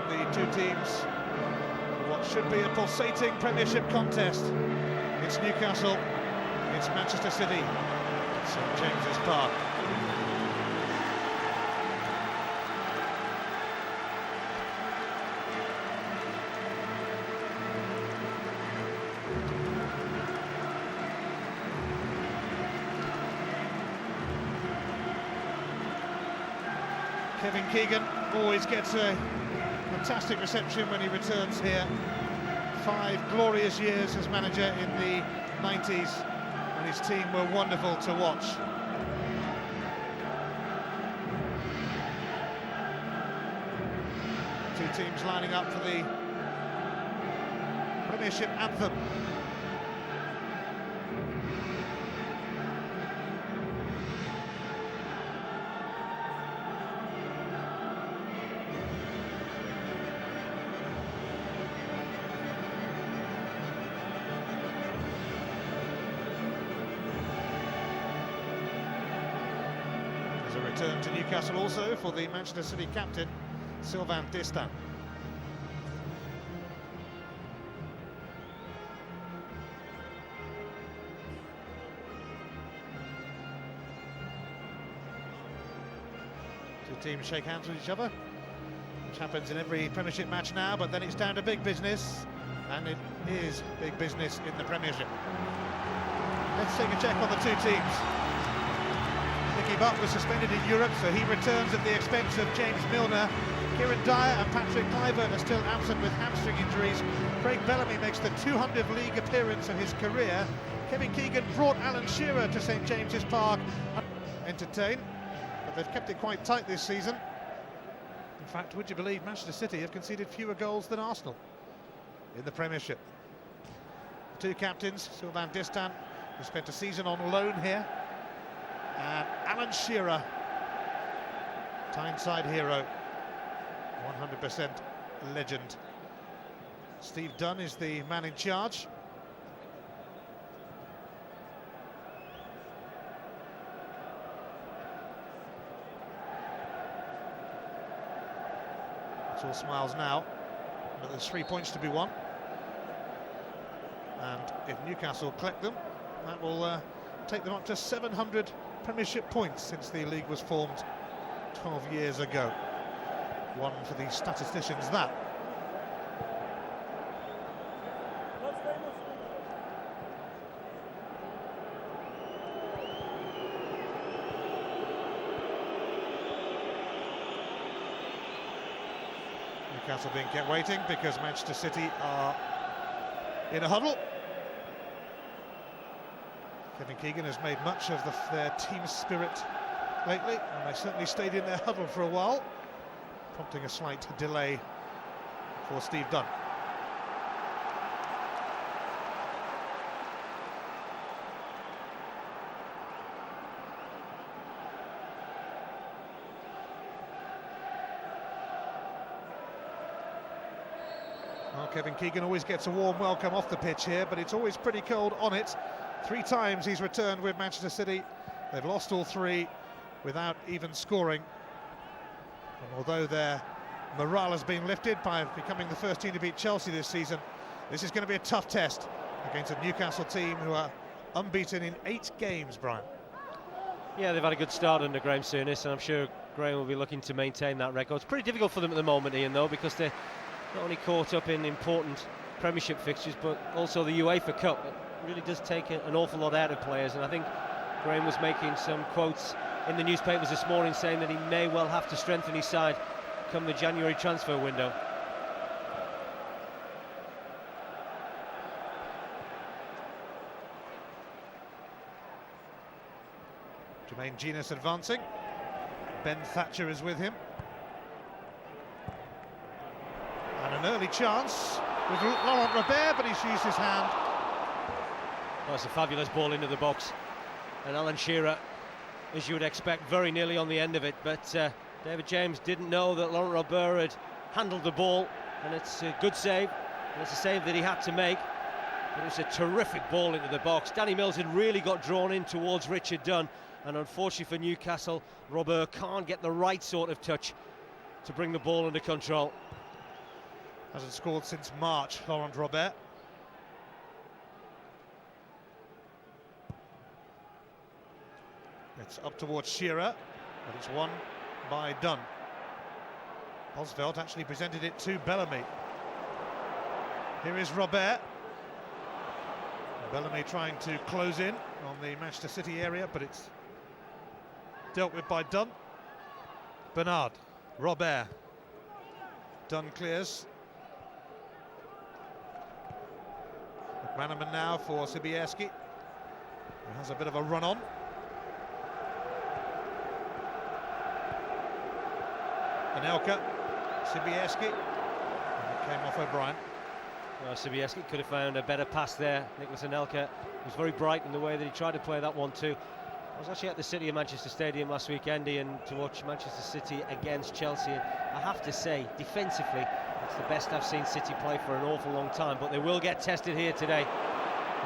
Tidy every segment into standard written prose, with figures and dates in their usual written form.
the two teams for what should be a pulsating Premiership contest. It's Newcastle, it's Manchester City, St James's Park. Kevin Keegan always gets a fantastic reception when he returns here. 5 glorious years as manager in the 90s, and his team were wonderful to watch. Two teams lining up for the Premiership anthem. Return to Newcastle also for the Manchester City captain, Sylvain Distin. Two teams shake hands with each other, which happens in every Premiership match now, but then it's down to big business, and it is big business in the Premiership. Let's take a check on the two teams. Buck was suspended in Europe, so he returns at the expense of James Milner. Kieran Dyer and Patrick Kluivert are still absent with hamstring injuries. Craig Bellamy makes the 200th league appearance of his career. Kevin Keegan brought Alan Shearer to St James's Park. Entertain, but they've kept it quite tight this season. In fact, would you believe Manchester City have conceded fewer goals than Arsenal in the Premiership? The two captains, Sylvain Distin, who spent a season on loan here, and Alan Shearer, Tyneside hero, 100% legend. Steve Dunn is the man in charge. It's all smiles now, but there's 3 points to be won. And if Newcastle collect them, that will take them up to 700 Premiership points since the league was formed 12 years ago. One for the statisticians, that. Newcastle being kept waiting because Manchester City are in a huddle. Kevin Keegan has made much of their team spirit lately, and they certainly stayed in their huddle for a while, prompting a slight delay for Steve Dunn. Well, Kevin Keegan always gets a warm welcome off the pitch here, but it's always pretty cold on it. 3 times he's returned with Manchester City. They've lost all 3 without even scoring. And although their morale has been lifted by becoming the first team to beat Chelsea this season, this is going to be a tough test against a Newcastle team who are unbeaten in 8 games, Brian. Yeah, they've had a good start under Graham Souness, and I'm sure Graham will be looking to maintain that record. It's pretty difficult for them at the moment, Ian, though, because they're not only caught up in important Premiership fixtures, but also the UEFA Cup. It really does take an awful lot out of players, and I think Graham was making some quotes in the newspapers this morning saying that he may well have to strengthen his side come the January transfer window. Jermaine Genius advancing. Ben Thatcher is with him. And an early chance with Laurent Robert, but he's used his hand. Well, it's a fabulous ball into the box, and Alan Shearer, as you would expect, very nearly on the end of it, but David James didn't know that Laurent Robert had handled the ball, and it's a good save, and it's a save that he had to make, but it was a terrific ball into the box. Danny Mills had really got drawn in towards Richard Dunn, and unfortunately for Newcastle, Robert can't get the right sort of touch to bring the ball under control. Hasn't scored since March, Laurent Robert. It's up towards Shearer, but it's won by Dunn. Osveld actually presented it to Bellamy. Here is Robert. Bellamy trying to close in on the Manchester City area, but it's dealt with by Dunn. Bernard, Robert. Dunn clears. McManaman now for Sibierski, who has a bit of a run on. Anelka, Sibierski, and it came off O'Brien. Well, Sibierski could have found a better pass there. Nicolas Anelka was very bright in the way that he tried to play that one too. I was actually at the City of Manchester Stadium last weekend, Ian, to watch Manchester City against Chelsea, and I have to say, defensively, it's the best I've seen City play for an awful long time, but they will get tested here today.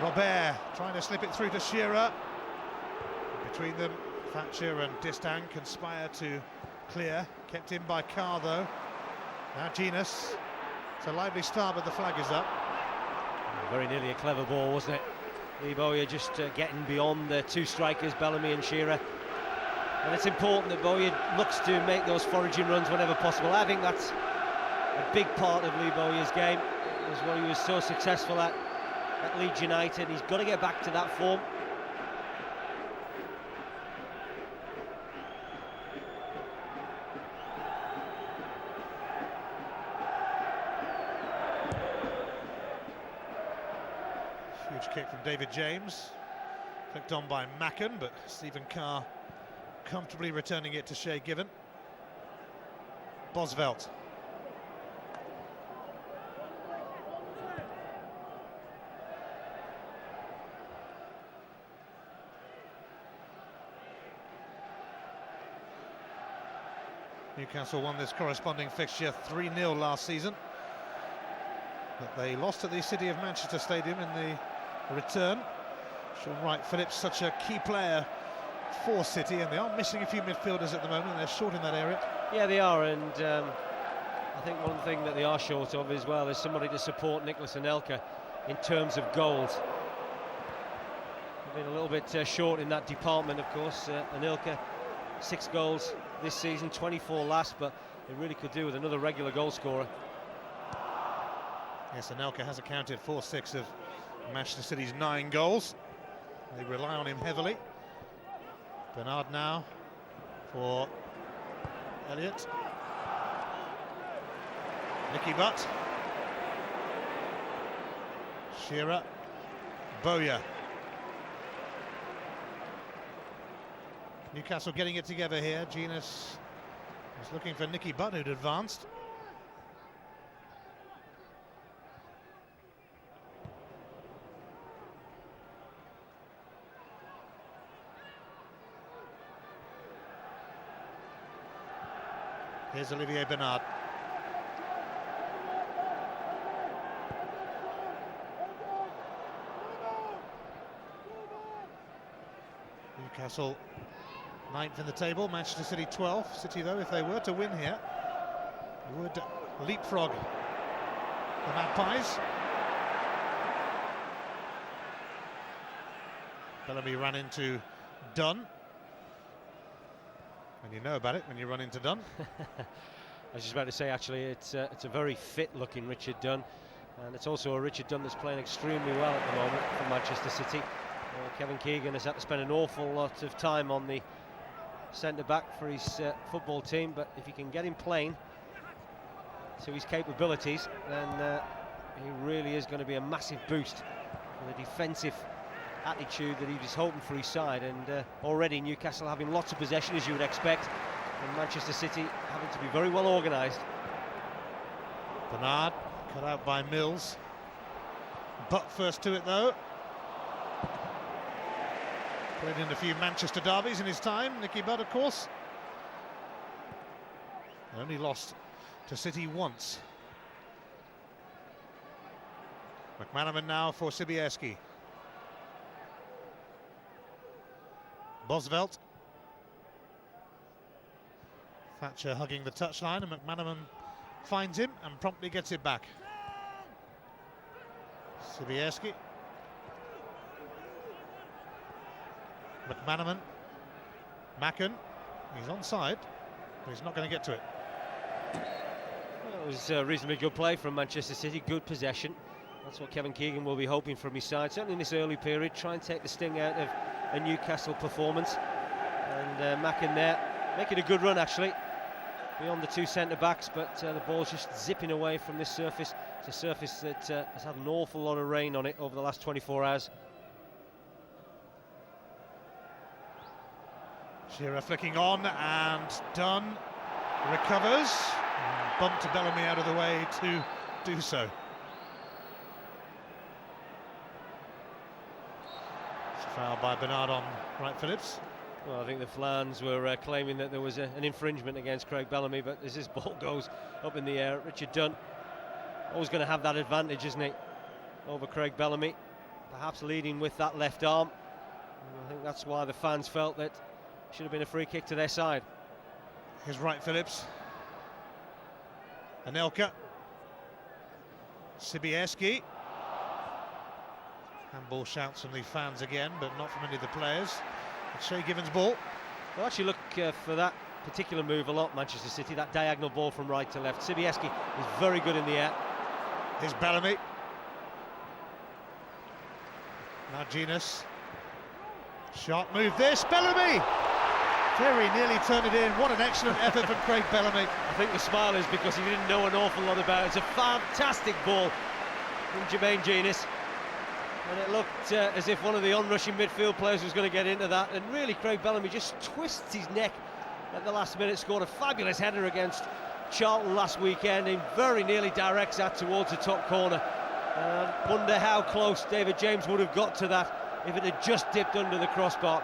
Robert trying to slip it through to Shearer. Between them, Thatcher and Distin conspire to clear. Kept in by Carr though. Now Genus. It's a lively start, but the flag is up. Very nearly a clever ball, wasn't it? Lee Bowyer just getting beyond the two strikers, Bellamy and Shearer. And it's important that Bowyer looks to make those foraging runs whenever possible. I think that's a big part of Lee Bowyer's game. It was what he was so successful at Leeds United. He's got to get back to that form. Huge kick from David James, flicked on by Macken, but Stephen Carr comfortably returning it to Shea Given. Bosvelt. Newcastle won this corresponding fixture 3-0 last season, but they lost at the City of Manchester Stadium in the return. Sean Wright-Phillips, such a key player for City, and they are missing a few midfielders at the moment. They're short in that area. Yeah, they are, and I think one thing that they are short of as well is somebody to support Nicolas Anelka in terms of goals. They've been a little bit short in that department, of course. Anelka, 6 goals this season, 24 last, but they really could do with another regular goal scorer. Yes, Anelka has accounted for 6 of Manchester City's 9 goals. They rely on him heavily. Bernard now for Elliott. Nicky Butt. Shearer. Bowyer. Newcastle getting it together here. Genus was looking for Nicky Butt, who'd advanced. Here's Olivier Bernard. Newcastle 9th in the table, Manchester City 12th. City, though, if they were to win here, would leapfrog the Magpies. Bellamy ran into Dunn. And you know about it when you run into Dunn. I was just about to say, actually, it's a very fit-looking Richard Dunn, and it's also a Richard Dunn that's playing extremely well at the moment for Manchester City. Kevin Keegan has had to spend an awful lot of time on the centre-back for his football team, but if you can get him playing to his capabilities, then he really is going to be a massive boost for the defensive attitude that he was hoping for his side. And already Newcastle having lots of possession, as you would expect, and Manchester City having to be very well organised. Bernard cut out by Mills. Butt first to it though. Played in a few Manchester derbies in his time, Nicky Butt, of course. Only lost to City once. McManaman now for Sibierski. Bosvelt. Thatcher hugging the touchline, and McManaman finds him and promptly gets it back. Sibierski. McManaman. Macken. He's onside, but he's not going to get to it. Well, it was a reasonably good play from Manchester City, good possession. That's what Kevin Keegan will be hoping from his side, certainly in this early period, try and take the sting out of a Newcastle performance. And Macken there, making a good run actually, beyond the two centre-backs, but the ball's just zipping away from this surface. It's a surface that has had an awful lot of rain on it over the last 24 hours. Shearer flicking on, and Dunn recovers, and bumped Bellamy out of the way to do so. It's a foul by Bernard on Wright Phillips. Well, I think the Flans were claiming that there was an infringement against Craig Bellamy, but as this ball goes up in the air, Richard Dunn always going to have that advantage, isn't he, over Craig Bellamy, perhaps leading with that left arm. And I think that's why the fans felt that it should have been a free kick to their side. Here's Wright Phillips. Anelka. Sibierski. Handball shouts from the fans again, but not from any of the players. It's Shay Given's ball. They'll actually look for that particular move a lot, Manchester City, that diagonal ball from right to left. Sibierski is very good in the air. Here's Bellamy. Now Genus. Sharp move this, Bellamy! Very nearly turned it in. What an excellent effort from Craig Bellamy. I think the smile is because he didn't know an awful lot about it. It's a fantastic ball from Jermaine Genus. And it looked as if one of the on-rushing midfield players was going to get into that. And really, Craig Bellamy just twists his neck at the last minute, scored a fabulous header against Charlton last weekend, and very nearly directs that towards the top corner. Wonder how close David James would have got to that if it had just dipped under the crossbar.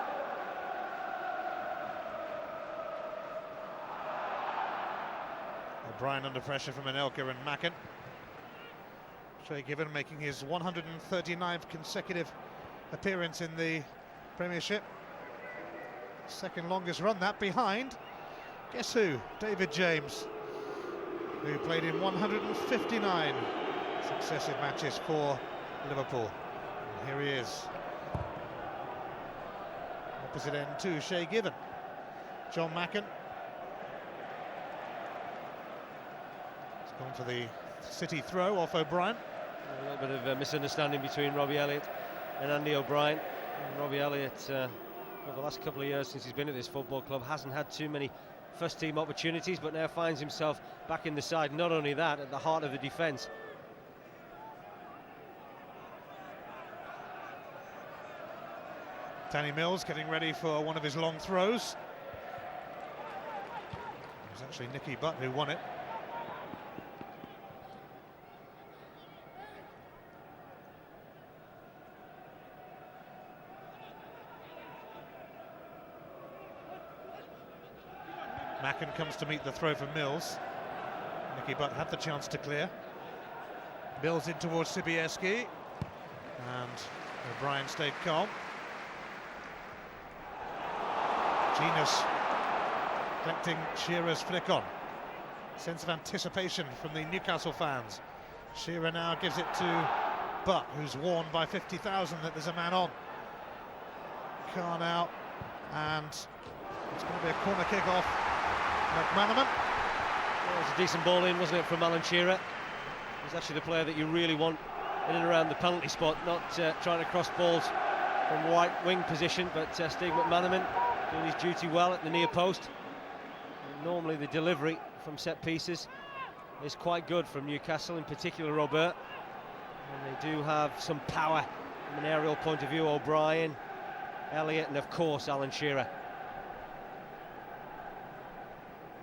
O'Brien under pressure from Anelka and Macken. Shay Given making his 139th consecutive appearance in the Premiership. Second longest run, that behind, guess who? David James, who played in 159 successive matches for Liverpool. And here he is. Opposite end to Shay Given. John Macken. It's gone for the City throw off O'Brien. A little bit of a misunderstanding between Robbie Elliott and Andy O'Brien. And Robbie Elliott, over the last couple of years since he's been at this football club, hasn't had too many first team opportunities, but now finds himself back in the side. Not only that, at the heart of the defence. Danny Mills getting ready for one of his long throws. It was actually Nicky Butt who won it. Macken comes to meet the throw from Mills. Nicky Butt had the chance to clear. Mills in towards Sibierski, and O'Brien stayed calm. Genus collecting Shearer's flick on. Sense of anticipation from the Newcastle fans. Shearer now gives it to Butt, who's warned by 50,000 that there's a man on. Carr now, and it's going to be a corner kick off McManaman. Well, it was a decent ball in, wasn't it, from Alan Shearer? He's actually the player that you really want in and around the penalty spot, not trying to cross balls from right wing position, but Steve McManaman doing his duty well at the near post. And normally the delivery from set pieces is quite good from Newcastle, in particular Robert. And they do have some power from an aerial point of view. O'Brien, Elliott, and of course Alan Shearer.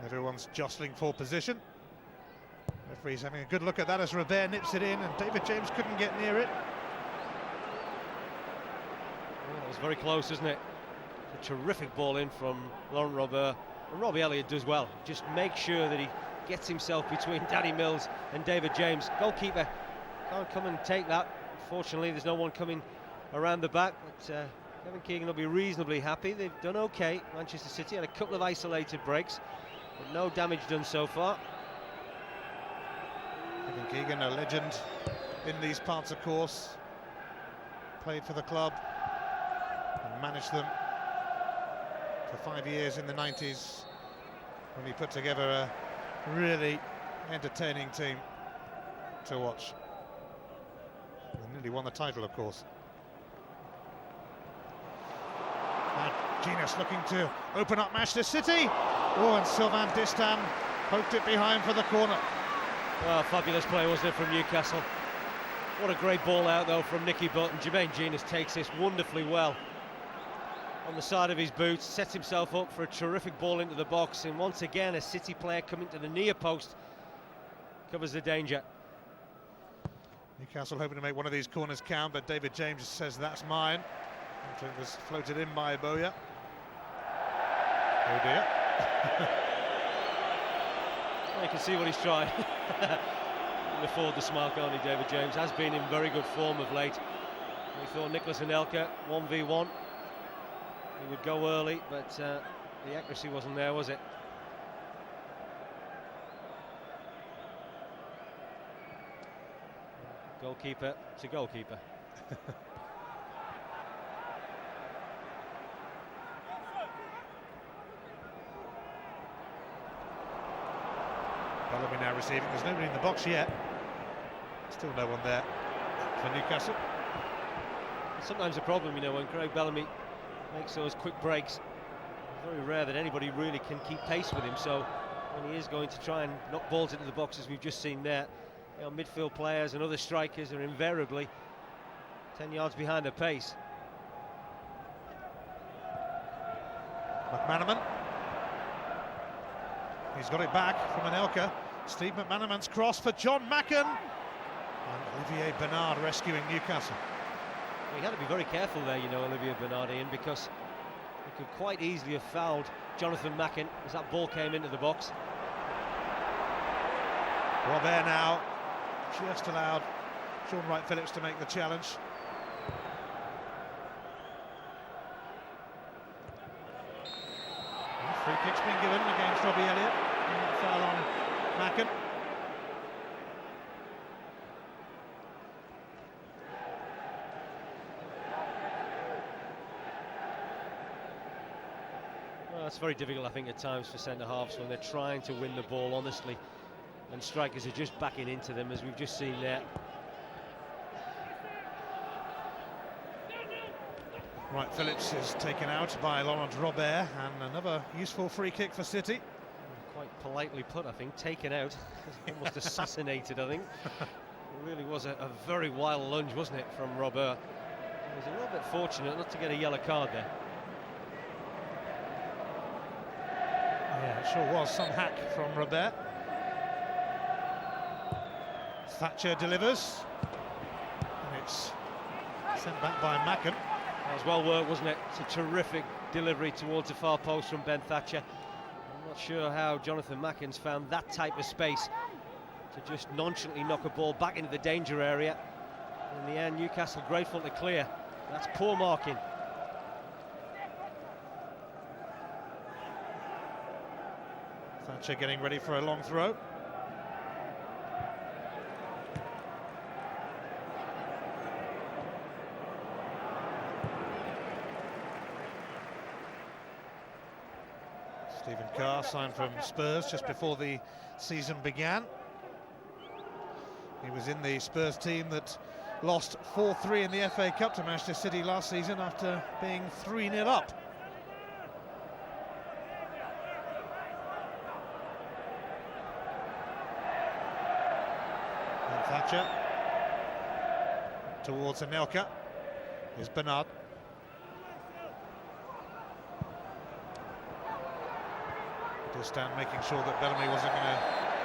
Everyone's jostling for position. Referee's having a good look at that as Robert nips it in, and David James couldn't get near it. Well, it was very close, isn't it? A terrific ball in from Laurent Robert, and Robbie Elliott does well. Just make sure that he gets himself between Danny Mills and David James. Goalkeeper can't come and take that. Fortunately, there's no one coming around the back, but Kevin Keegan will be reasonably happy. They've done okay. Manchester City had a couple of isolated breaks, but no damage done so far. Kevin Keegan, a legend in these parts, of course. Played for the club and managed them for 5 years in the 90s when he put together a really entertaining team to watch. And nearly won the title, of course. Now Genius looking to open up Manchester City. Oh, and Sylvain Distin poked it behind for the corner. Well, fabulous play, wasn't it, from Newcastle? What a great ball out, though, from Nicky Butt, and Jermaine Genius takes this wonderfully well. On the side of his boots, sets himself up for a terrific ball into the box, and once again, a City player coming to the near post covers the danger. Newcastle hoping to make one of these corners count, but David James says that's mine. After it was floated in by Boya. Oh dear. Well, you can see what he's trying. Can afford the smile, can't he, David James? Has been in very good form of late. We thought Nicholas Anelka 1v1. He would go early, but the accuracy wasn't there, was it? Goalkeeper to goalkeeper. Bellamy now receiving. There's nobody in the box yet. Still no one there for Newcastle. Sometimes a problem, you know, when Craig Bellamy makes those quick breaks. It's very rare that anybody really can keep pace with him, so when he is going to try and knock balls into the box, as we've just seen there, you know, midfield players and other strikers are invariably 10 yards behind their pace. McManaman. He's got it back from Anelka. Steve McManaman's cross for John Macken. And Olivier Bernard rescuing Newcastle. Well, he had to be very careful there, you know, Olivier Bernard, Ian, because he could quite easily have fouled Jonathan Macken as that ball came into the box. Robert now just allowed Sean Wright-Phillips to make the challenge. Free kick's been given against Robbie Elliott. Foul on Macken. Well, it's very difficult, I think, at times for centre-halves when they're trying to win the ball honestly, and strikers are just backing into them, as we've just seen there. Right, Phillips is taken out by Laurent Robert, and another useful free kick for City. Quite politely put, I think, taken out, almost assassinated, I think. It really was a very wild lunge, wasn't it, from Robert? He was a little bit fortunate not to get a yellow card there. Yeah, it sure was some hack from Robert. Thatcher delivers, and it's sent back by Macken. That was well worked, wasn't it? It's a terrific delivery towards the far post from Ben Thatcher. I'm not sure how Jonathan Macken's found that type of space to just nonchalantly knock a ball back into the danger area. In the end, Newcastle grateful to clear. That's poor marking. Thatcher getting ready for a long throw. Stephen Carr signed from Spurs just before the season began. He was in the Spurs team that lost 4-3 in the FA Cup to Manchester City last season after being 3-0 up. And Thatcher towards Anelka. Here's Bernard. Distin making sure that Bellamy wasn't going to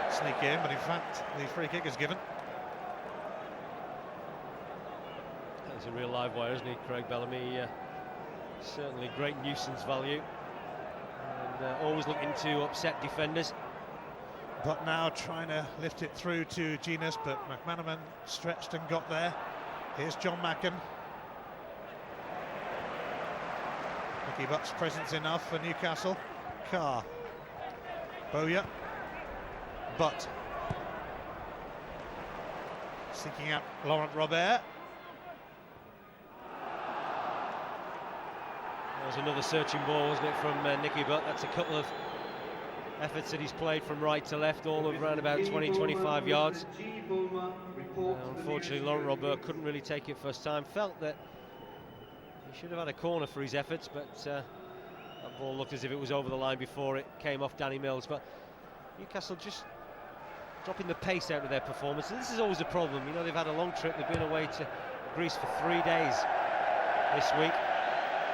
sneak in, but in fact the free kick is given. He's a real live wire, isn't he, Craig Bellamy? Certainly great nuisance value, and always looking to upset defenders. But now trying to lift it through to Genius, but McManaman stretched and got there. Here's John Macken. Nicky Butt's presence enough for Newcastle. Carr. Boya. Butt. seeking out Laurent Robert. That was another searching ball, wasn't it, from Nicky Butt? That's a couple of efforts that he's played from right to left, all of around about 20-25 yards. Unfortunately, Laurent Robert couldn't really take it first time. Felt that he should have had a corner for his efforts, but that ball looked as if it was over the line before it came off Danny Mills. But Newcastle just dropping the pace out of their performance. And this is always a problem. You know, they've had a long trip. They've been away to Greece for 3 days this week.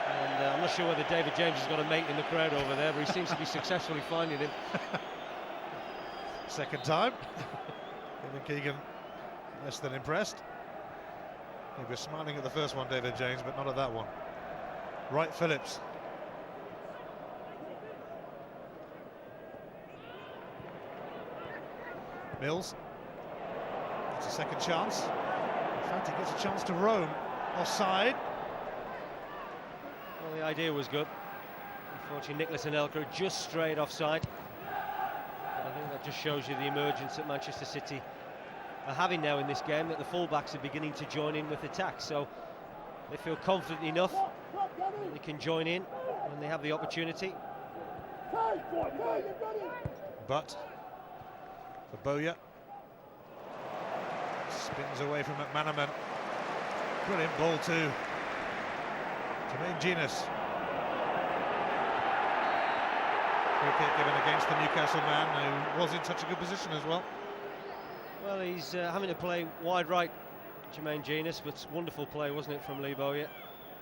And I'm not sure whether David James has got a mate in the crowd over there, but he seems to be successfully finding him. Second time. Kevin Keegan less than impressed. He was smiling at the first one, David James, but not at that one. Wright Phillips. Mills. It's a second chance. In fact, he gets a chance to roam. Offside. Well, the idea was good. Unfortunately, Nicholas Anelka just strayed offside. But I think that just shows you the emergence that Manchester City are having now in this game, that the fullbacks are beginning to join in with attacks. So they feel confident enough that they can join in when they have the opportunity. But for Bowyer. Spins away from McManaman. Brilliant ball to Jermaine Genius. Free kick given against the Newcastle man, who was in such a good position as well. Well, he's having to play wide right, Jermaine Genius, but it's wonderful play, wasn't it, from Lee Bowyer?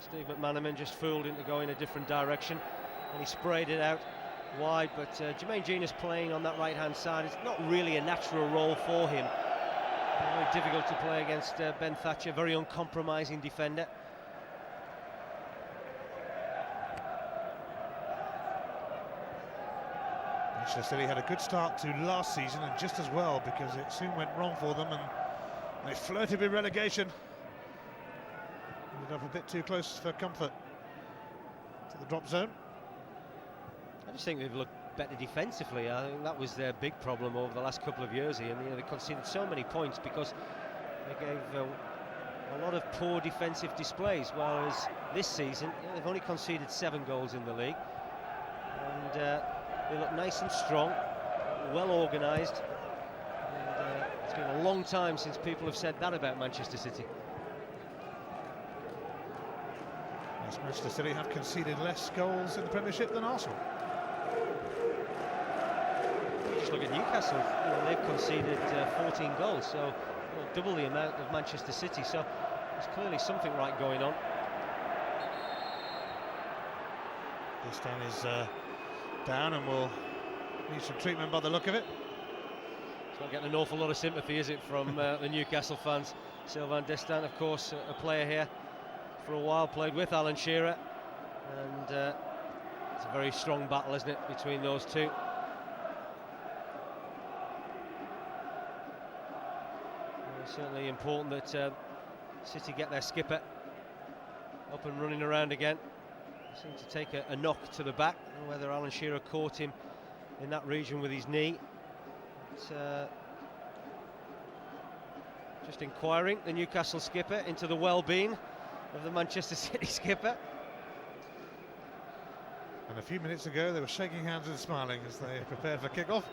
Steve McManaman just fooled him to go in a different direction, and he sprayed it out wide. But Jermaine Genius playing on that right-hand side, it's not really a natural role for him. Very difficult to play against Ben Thatcher, very uncompromising defender. Manchester City had a good start to last season, and just as well, because it soon went wrong for them and they flirted with relegation. Ended up a bit too close for comfort to the drop zone. I just think they've looked better defensively. I think that was their big problem over the last couple of years here. You know, they conceded so many points because they gave a lot of poor defensive displays, whereas this season, you know, they've only conceded 7 goals in the league, and they look nice and strong, well organised, and it's been a long time since people have said that about Manchester City. Yes, Manchester City have conceded less goals in the Premiership than Arsenal. Just look at Newcastle, you know, they've conceded 14 goals, so you know, double the amount of Manchester City, so there's clearly something right going on. Destin is down and will need some treatment by the look of it. It's not getting an awful lot of sympathy, is it, from the Newcastle fans? Sylvain Destin, of course, a player here for a while, played with Alan Shearer, and it's a very strong battle, isn't it, between those two. It's certainly important that City get their skipper up and running around again. They seem to take a knock to the back. I don't know whether Alan Shearer caught him in that region with his knee. It's, just inquiring the Newcastle skipper into the well-being of the Manchester City skipper. And a few minutes ago they were shaking hands and smiling as they prepared for kick-off.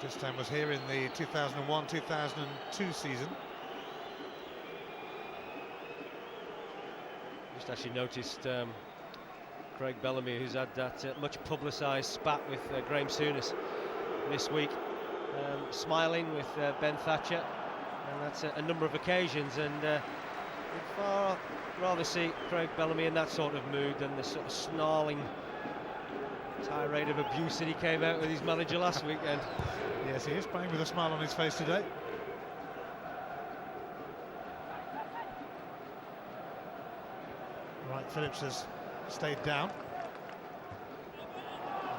Destin was here in the 2001-2002 season. Just actually noticed Craig Bellamy, who's had that much publicised spat with Graham Souness this week, smiling with Ben Thatcher, and that's a number of occasions, and I'd far rather see Craig Bellamy in that sort of mood than the sort of snarling tirade of abuse that he came out with his manager last weekend. Yes, he is playing with a smile on his face today. Wright Phillips has stayed down.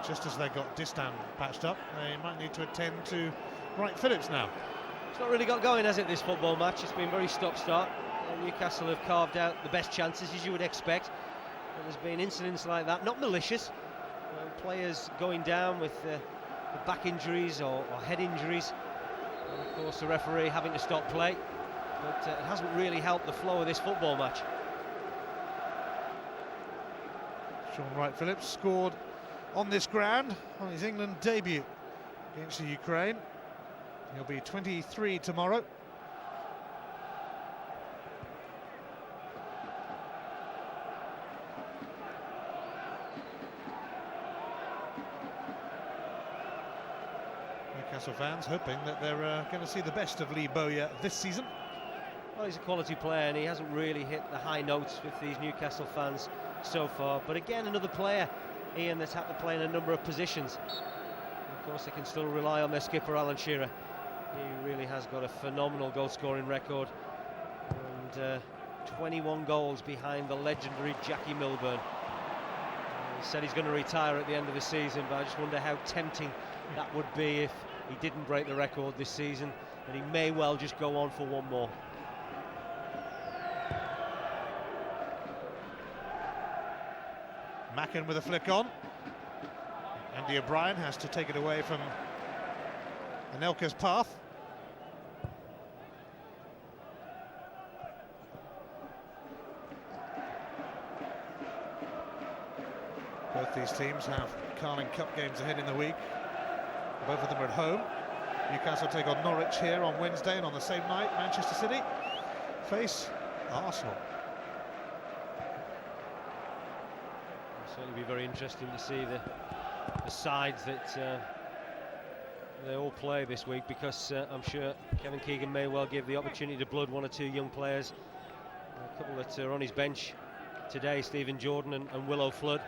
Just as they got Destin patched up, they might need to attend to Wright Phillips now. It's not really got going, has it, this football match? It's been very stop-start. Newcastle have carved out the best chances, as you would expect. But there's been incidents like that, not malicious. Players going down with back injuries or head injuries. And of course, the referee having to stop play. But it hasn't really helped the flow of this football match. Sean Wright-Phillips scored on this ground on his England debut against the Ukraine. He'll be 23 tomorrow. Newcastle fans hoping that they're going to see the best of Lee Bowyer this season. Well, he's a quality player and he hasn't really hit the high notes with these Newcastle fans so far. But again, another player, Ian, that's had to play in a number of positions. And of course, they can still rely on their skipper, Alan Shearer. He really has got a phenomenal goal-scoring record. And 21 goals behind the legendary Jackie Milburn. He said he's going to retire at the end of the season, but I just wonder how tempting that would be if he didn't break the record this season, and he may well just go on for one more. Mackin with a flick on. Andy O'Brien has to take it away from Anelka's path. Both these teams have Carling Cup games ahead in the week. Both of them are at home. Newcastle take on Norwich here on Wednesday, and on the same night, Manchester City face Arsenal. It'll certainly be very interesting to see the sides that they all play this week, because I'm sure Kevin Keegan may well give the opportunity to blood one or two young players. A couple that are on his bench today, Stephen Jordan and Willow Flood.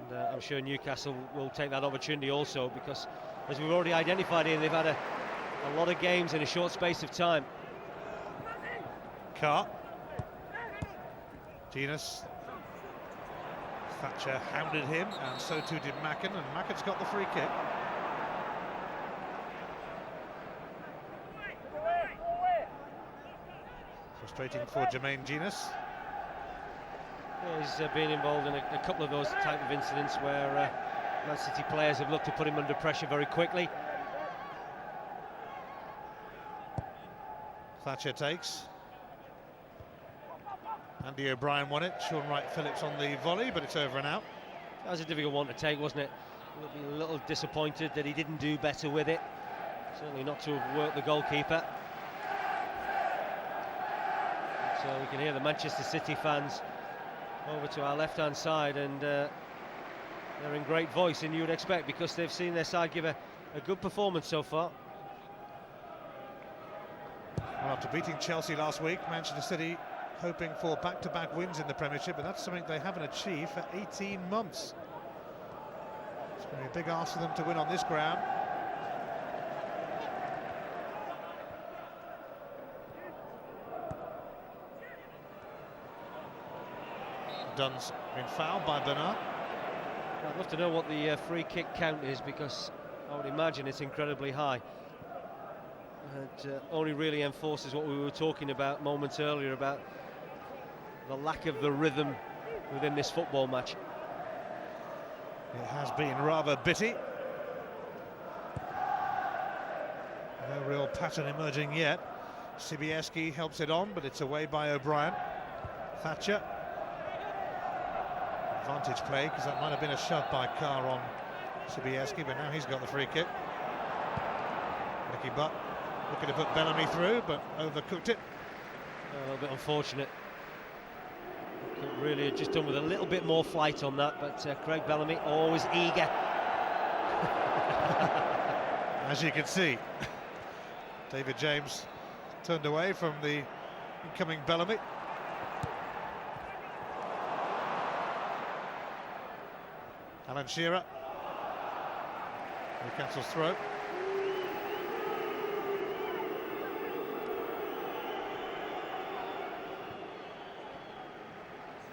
And I'm sure Newcastle will take that opportunity also, because as we've already identified here, they've had a lot of games in a short space of time. Carr. Genus. Thatcher hounded him, and so too did Mackin, and Mackin's got the free kick. Frustrating for Jermaine Genus. Yeah, he's been involved in a couple of those type of incidents where Man City players have looked to put him under pressure very quickly. Thatcher takes. Andy O'Brien won it. Sean Wright-Phillips on the volley, but it's over and out. That was a difficult one to take, wasn't it? We'll be a little disappointed that he didn't do better with it. Certainly not to have worked the goalkeeper. So we can hear the Manchester City fans over to our left-hand side, and they're in great voice, and you would expect, because they've seen their side give a good performance so far. Well, after beating Chelsea last week, Manchester City hoping for back-to-back wins in the Premiership, but that's something they haven't achieved for 18 months. It's going to be a big ask for them to win on this ground. Dunn's been fouled by Bernard. I'd love to know what the free kick count is, because I would imagine it's incredibly high. It only really enforces what we were talking about moments earlier, about the lack of the rhythm within this football match. It has been rather bitty. No real pattern emerging yet. Sibieski helps it on, but it's away by O'Brien. Thatcher. Advantage play, because that might have been a shove by Carr on Sibieski, but now he's got the free kick. Nicky Butt looking to put Bellamy through, but overcooked it. A little bit unfortunate. Could really have just done with a little bit more flight on that, but Craig Bellamy always eager. As you can see, David James turned away from the incoming Bellamy. Alan Shearer. Newcastle's throw.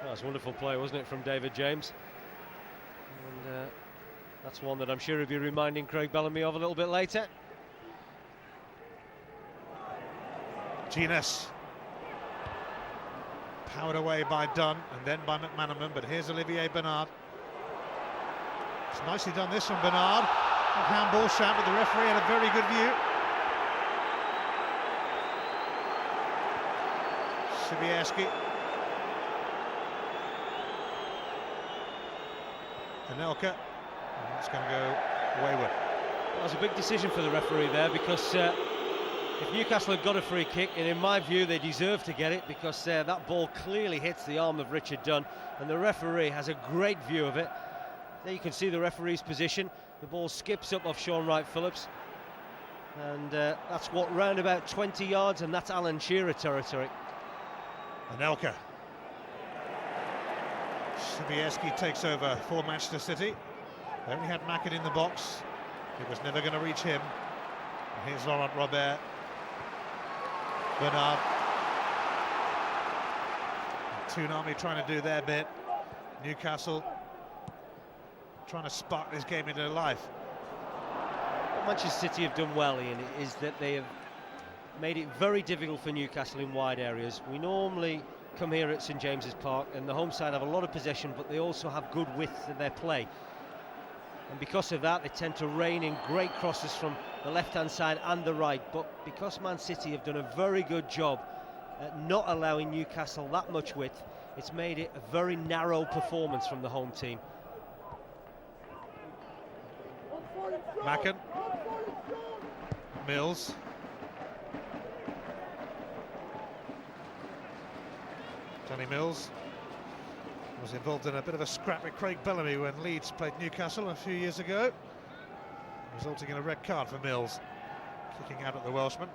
That was a wonderful play, wasn't it, from David James? And that's one that I'm sure he'll be reminding Craig Bellamy of a little bit later. Genus. Powered away by Dunn and then by McManaman, but here's Olivier Bernard. It's nicely done this from Bernard. Handball shot, but the referee had a very good view. Sibierski. Anelka. It's going to go wayward. That was a big decision for the referee there, because if Newcastle had got a free kick, and in my view they deserve to get it, because that ball clearly hits the arm of Richard Dunn, and the referee has a great view of it. There you can see the referee's position. The ball skips up off Sean Wright-Phillips, and that's what, round about 20 yards, and that's Alan Shearer territory. Anelka. Sibierski takes over for Manchester City. They only had Macken in the box. It was never going to reach him. And here's Laurent Robert. Bernard. Toonami trying to do their bit. Newcastle trying to spark this game into life. What Manchester City have done well, Ian, is that they have made it very difficult for Newcastle in wide areas. We normally come here at St James's Park, and the home side have a lot of possession, but they also have good width in their play. And because of that, they tend to rain in great crosses from the left-hand side and the right. But because Man City have done a very good job at not allowing Newcastle that much width, it's made it a very narrow performance from the home team. Macken. Mills. Danny Mills was involved in a bit of a scrap with Craig Bellamy when Leeds played Newcastle a few years ago, resulting in a red card for Mills, kicking out at the Welshman.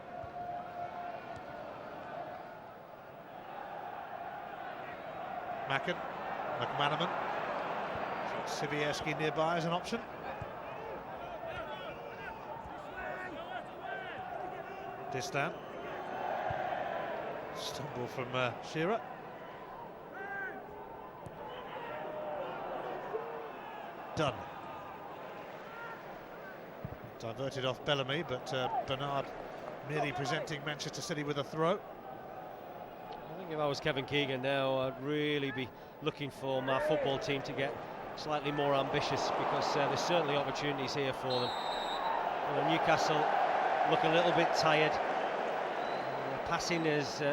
Macken, McManaman, Sibierski nearby as an option. Distan. Stumble from Shearer. Dunn. Diverted off Bellamy, but Bernard merely presenting Manchester City with a throw. I think if I was Kevin Keegan now, I'd really be looking for my football team to get slightly more ambitious, because there's certainly opportunities here for them. You know, Newcastle look a little bit tired. Passing has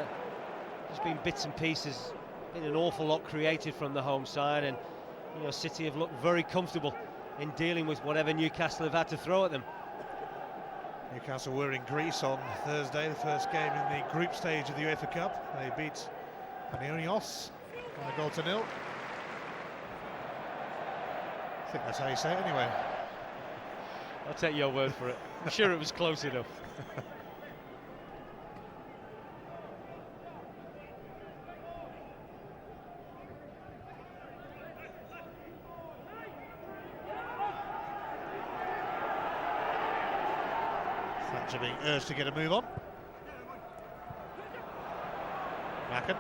just been bits and pieces, been an awful lot created from the home side, and you know, City have looked very comfortable in dealing with whatever Newcastle have had to throw at them. Newcastle were in Greece on Thursday, the first game in the group stage of the UEFA Cup. They beat Panionios by a goal to nil. I think that's how you say it anyway. I'll take your word for it. I'm sure it was close enough. Thatcher being urged to get a move on. Macken.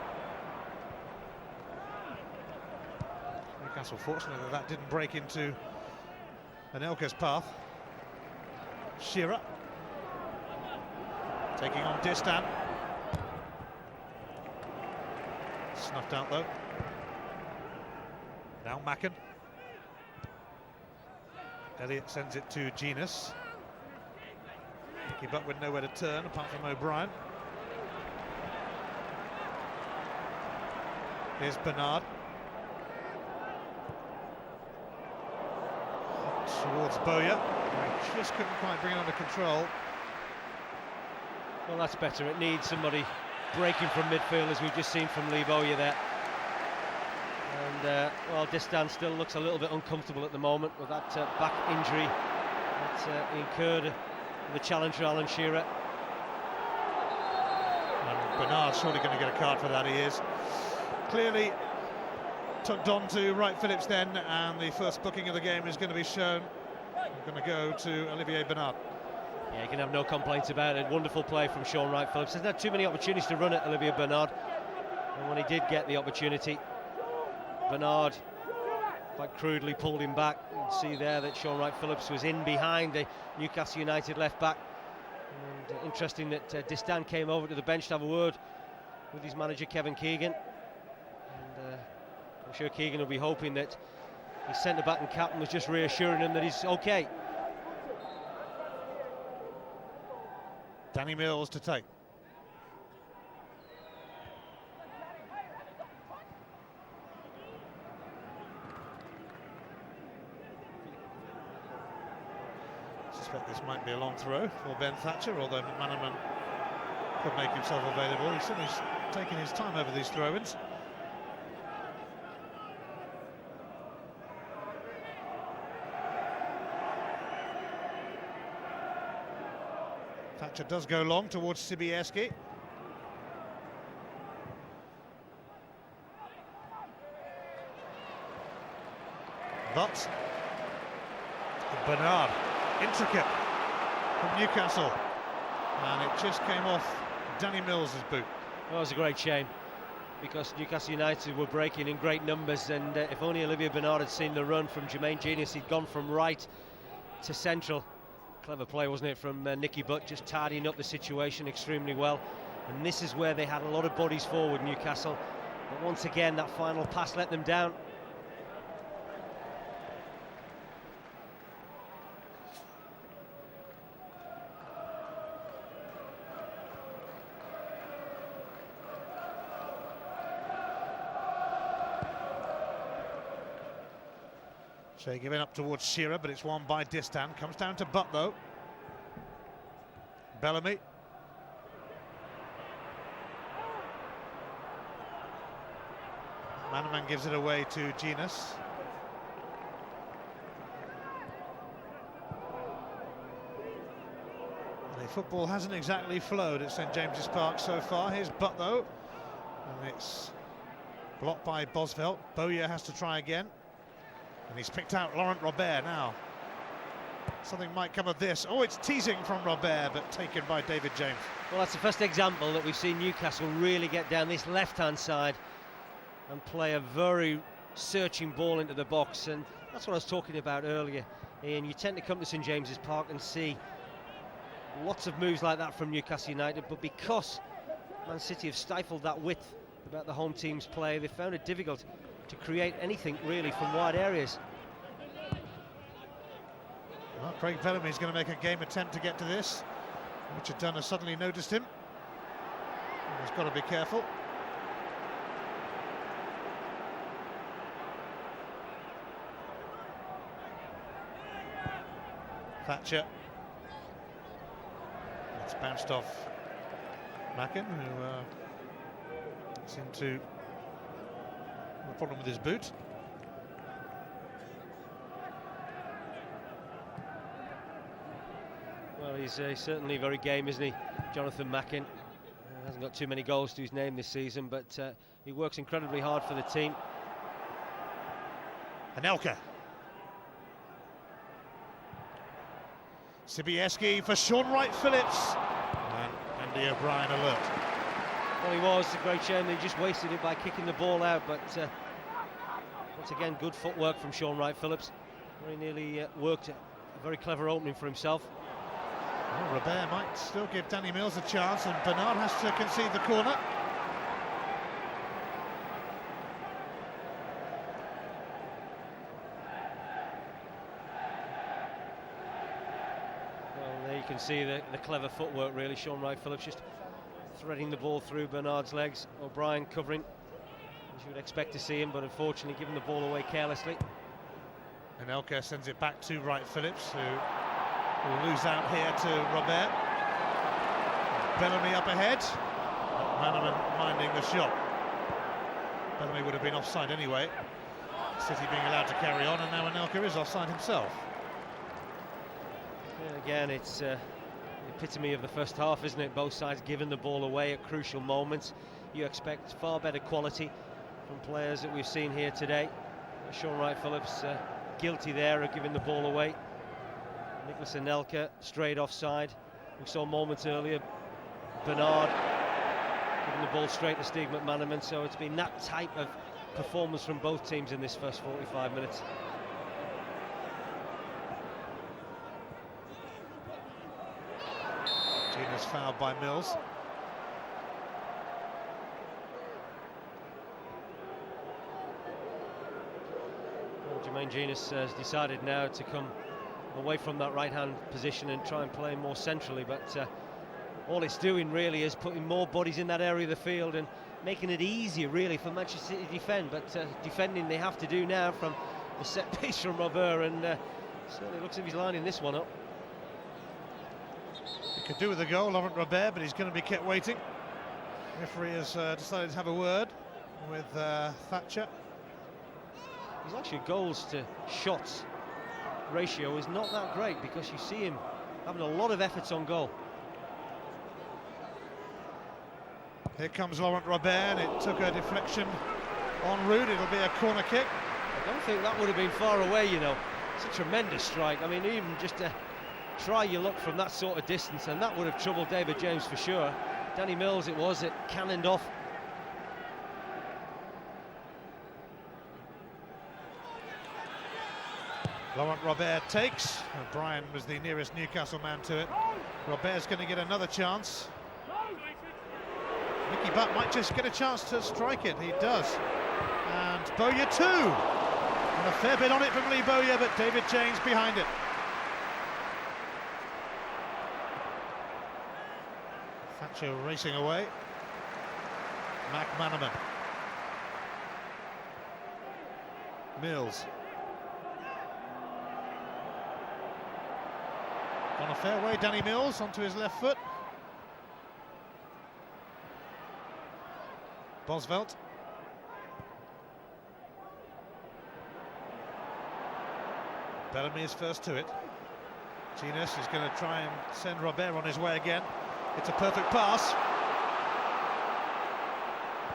Newcastle fortunate that didn't break into Anelka's path. Shearer taking on Distan. Snuffed out though. Now Macken. Elliott sends it to Genus. Keep up with nowhere to turn apart from O'Brien. Here's Bernard. Towards Bowyer. He just couldn't quite bring it under control. Well, that's better. It needs somebody breaking from midfield, as we've just seen from Lee Bowyer there. And, well, Distan still looks a little bit uncomfortable at the moment with that back injury that he incurred. The challenger, Alan Shearer. And Bernard's surely going to get a card for that, he is. Clearly tucked on to Wright-Phillips then, and the first booking of the game is going to be shown. We're going to go to Olivier Bernard. Yeah, you can have no complaints about it. Wonderful play from Sean Wright-Phillips. There's not too many opportunities to run at Olivier Bernard. And when he did get the opportunity, Bernard quite crudely pulled him back. You can see there that Sean Wright-Phillips was in behind the Newcastle United left back. And interesting that Distan came over to the bench to have a word with his manager Kevin Keegan. And I'm sure Keegan will be hoping that his centre-back and captain was just reassuring him that he's okay. Danny Mills to take. I suspect this might be a long throw for Ben Thatcher, although McManaman could make himself available. He's certainly taking his time over these throw-ins. Thatcher does go long towards Sibierski. But Bernard, intricate from Newcastle, and it just came off Danny Mills' boot. Well, it was a great shame, because Newcastle United were breaking in great numbers, and if only Olivier Bernard had seen the run from Jermaine Genius, he'd gone from right to central. Clever play, wasn't it, from Nicky Butt, just tidying up the situation extremely well. And this is where they had a lot of bodies forward, Newcastle. But once again, that final pass let them down. Shea giving up towards Shearer, but it's won by Distan. Comes down to Butt, though. Bellamy. Manaman gives it away to Genus. The football hasn't exactly flowed at St James's Park so far. Here's Butt, though. And it's blocked by Bosvelt. Bowyer has to try again. And he's picked out Laurent Robert now. Something might come of this. Oh, it's teasing from Robert, but taken by David James. Well, that's the first example that we've seen Newcastle really get down this left-hand side and play a very searching ball into the box. And that's what I was talking about earlier. And you tend to come to St James's Park and see lots of moves like that from Newcastle United, but because Man City have stifled that width about the home team's play, they found it difficult to create anything really from wide areas. Well, Craig Bellamy's going to make a game attempt to get to this. Richard Dunn has suddenly noticed him. He's got to be careful. Thatcher. It's bounced off Mackin, who seemed to have a problem with his boot. Well, he's certainly very game, isn't he, Jonathan Mackin? Hasn't got too many goals to his name this season, but he works incredibly hard for the team. Anelka. Sibierski for Sean Wright-Phillips. And Andy O'Brien alert. Well, he was. A great shame they just wasted it by kicking the ball out, but once again, good footwork from Sean Wright-Phillips. Very nearly worked a very clever opening for himself. Well, Robert might still give Danny Mills a chance, and Bernard has to concede the corner. Well, there you can see the clever footwork, really. Sean Wright-Phillips just threading the ball through Bernard's legs. O'Brien covering, as you would expect to see him, but unfortunately giving the ball away carelessly. Anelka sends it back to Wright-Phillips, who will lose out here to Robert. Bellamy up ahead. Manaman minding the shot. Bellamy would have been offside anyway. City being allowed to carry on, and now Anelka is offside himself. Yeah, again, it's the epitome of the first half, isn't it? Both sides giving the ball away at crucial moments. You expect far better quality from players that we've seen here today. Sean Wright-Phillips guilty there of giving the ball away. Nicholas Anelka straight offside. We saw moments earlier Bernard giving the ball straight to Steve McManaman, so it's been that type of performance from both teams in this first 45 minutes. Gina's fouled by Mills. Well, Jermaine Genius has decided now to come away from that right-hand position and try and play more centrally, but all it's doing really is putting more bodies in that area of the field and making it easier really for Manchester City to defend, but defending they have to do now from the set piece from Robert, and certainly looks as if he's lining this one up. He could do with a goal, Laurent Robert, but he's going to be kept waiting. Referee has decided to have a word with Thatcher. His actually goals to shots ratio is not that great, because you see him having a lot of efforts on goal. Here comes Laurent Robert, and it took a deflection en route. It'll be a corner kick. I don't think that would have been far away, you know. It's a tremendous strike. I mean, even just to try your luck from that sort of distance, and that would have troubled David James for sure. Danny Mills it was, it cannoned off. Laurent Robert takes. O'Brien was the nearest Newcastle man to it. Robert's going to get another chance. Nicky Butt might just get a chance to strike it. He does. And Bowyer too. And a fair bit on it from Lee Bowyer, but David James behind it. Thatcher racing away. McManaman. Mills. On a fair way, Danny Mills onto his left foot. Bosvelt. Bellamy is first to it. Genius is going to try and send Robert on his way again. It's a perfect pass.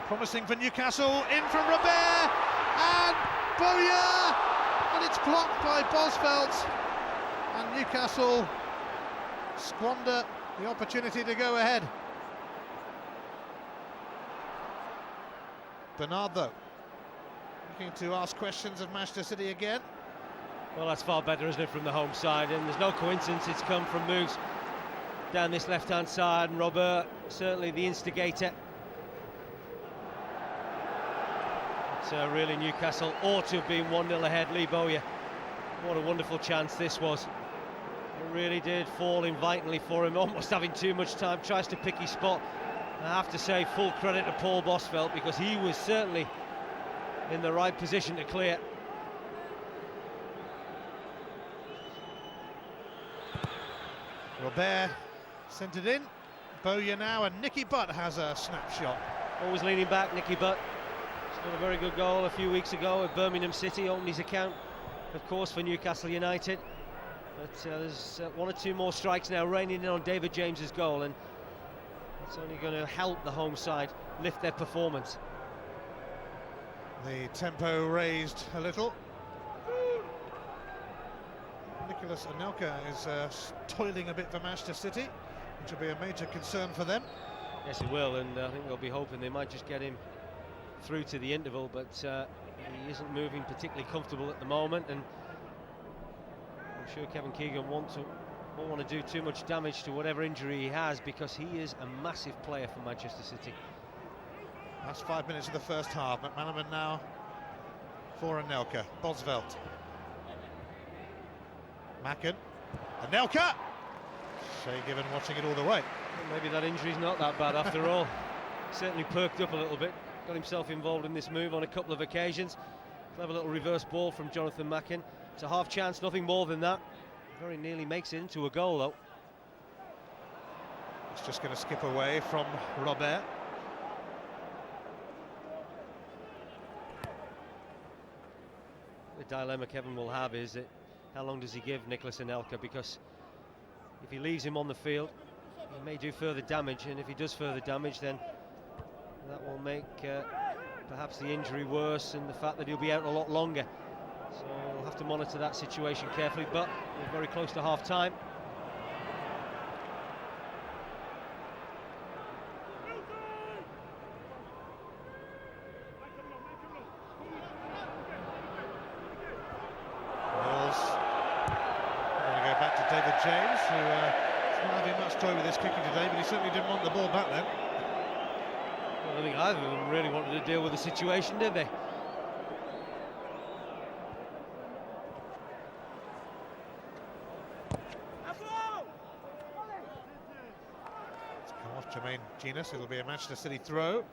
Promising for Newcastle, in from Robert, and Bowyer! And it's blocked by Bosvelt. And Newcastle squander the opportunity to go ahead. Bernardo looking to ask questions of Manchester City again. Well, that's far better, isn't it, from the home side, and there's no coincidence it's come from moves down this left-hand side, and Robert certainly the instigator. But really Newcastle ought to have been 1-0 ahead. Lee Bowyer, what a wonderful chance this was. It really did fall invitingly for him, almost having too much time, tries to pick his spot. I have to say full credit to Paul Bosvelt, because he was certainly in the right position to clear. Robert sent it in. Bowyer now, and Nicky Butt has a snapshot. Always leaning back, Nicky Butt. Scored a very good goal a few weeks ago at Birmingham City, opened his account, of course, for Newcastle United. But there's one or two more strikes now raining in on David James's goal, and it's only going to help the home side lift their performance. The tempo raised a little. Nicolas Anelka is toiling a bit for Manchester City, which will be a major concern for them. Yes, he will, and I think they'll be hoping they might just get him through to the interval, but he isn't moving particularly comfortable at the moment, and I'm sure Kevin Keegan won't want to do too much damage to whatever injury he has, because he is a massive player for Manchester City. Last 5 minutes of the first half. McManaman now for Anelka. Bosvelt. Macken. Anelka! Shay Given watching it all the way. Well, maybe that injury's not that bad after all. Certainly perked up a little bit. Got himself involved in this move on a couple of occasions. Clever little reverse ball from Jonathan Macken. It's a half chance, nothing more than that. Very nearly makes it into a goal though. It's just going to skip away from Robert. The dilemma Kevin will have is that how long does he give Nicolas Anelka, because if he leaves him on the field he may do further damage, and if he does further damage then that will make perhaps the injury worse, and the fact that he'll be out a lot longer. So we'll have to monitor that situation carefully, but we're very close to half time. Mills. We're going to go back to David James, who is not having much toy with his kicking today, but he certainly didn't want the ball back then. Well, I think either of them really wanted to deal with the situation, did they? Jermaine Genius. It'll be a Manchester City throw.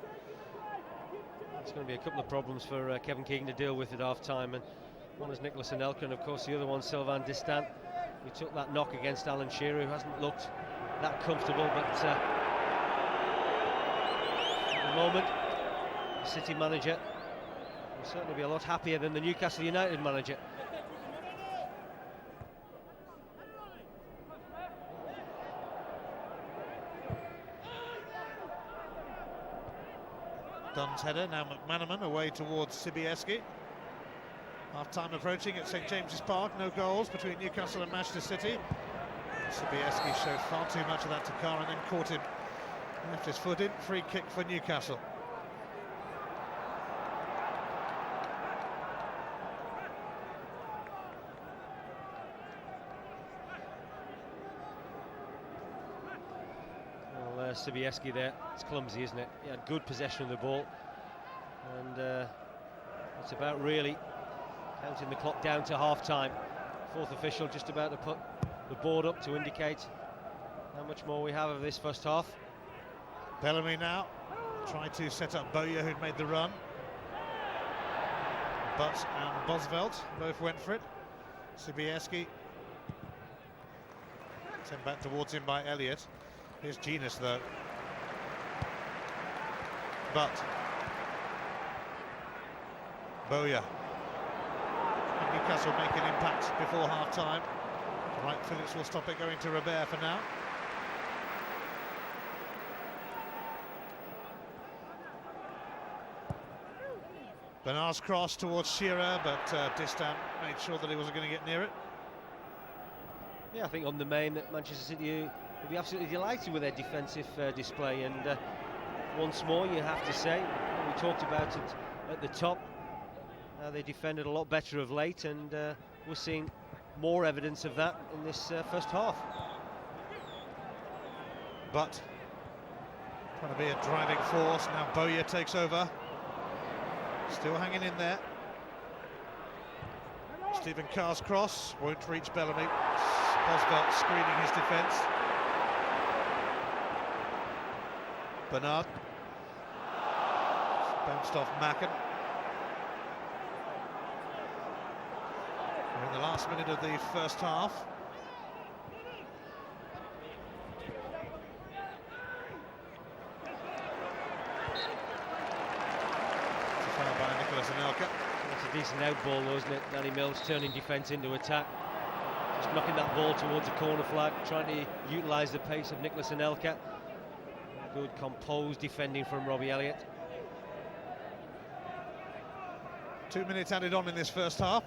It's going to be a couple of problems for Kevin Keegan to deal with at half-time, and one is Nicolas Anelka, and of course the other one Sylvain Distin, who took that knock against Alan Shearer, who hasn't looked that comfortable, but at the moment the City manager will certainly be a lot happier than the Newcastle United manager. Dunn's header, now McManaman away towards Sibieski. Half-time approaching at St James's Park, no goals between Newcastle and Manchester City. Sibieski showed far too much of that to Carr and then caught him, left his foot in, free kick for Newcastle. Well, Sibieski there, it's clumsy, isn't it? He had good possession of the ball, and it's about really counting the clock down to half-time. Fourth official just about to put the board up to indicate how much more we have of this first half. Bellamy now tried to set up Bowyer, who'd made the run. Butt and Bosvelt both went for it. Sibieski sent back towards him by Elliott. Here's Genius though. Butt. Bowyer. Newcastle make an impact before half-time. Right, Phillips will stop it going to Robert for now. Bernard's cross towards Shearer, but Distin made sure that he wasn't going to get near it. Yeah, I think on the main that Manchester City will be absolutely delighted with their defensive display, and once more you have to say, we talked about it at the top, they defended a lot better of late, and we're seeing more evidence of that in this first half. But trying to be a driving force, now Bowyer takes over. Still hanging in there. Stephen Carr's cross won't reach Bellamy. Bosvelt screening his defence. Bernard bounced off Macken. We're in the last minute of the first half. It's a foul by Nicolas Anelka. That's a decent out ball though, isn't it? Danny Mills turning defence into attack. Just knocking that ball towards the corner flag, trying to utilise the pace of Nicolas Anelka. Good composed defending from Robbie Elliott. 2 minutes added on in this first half.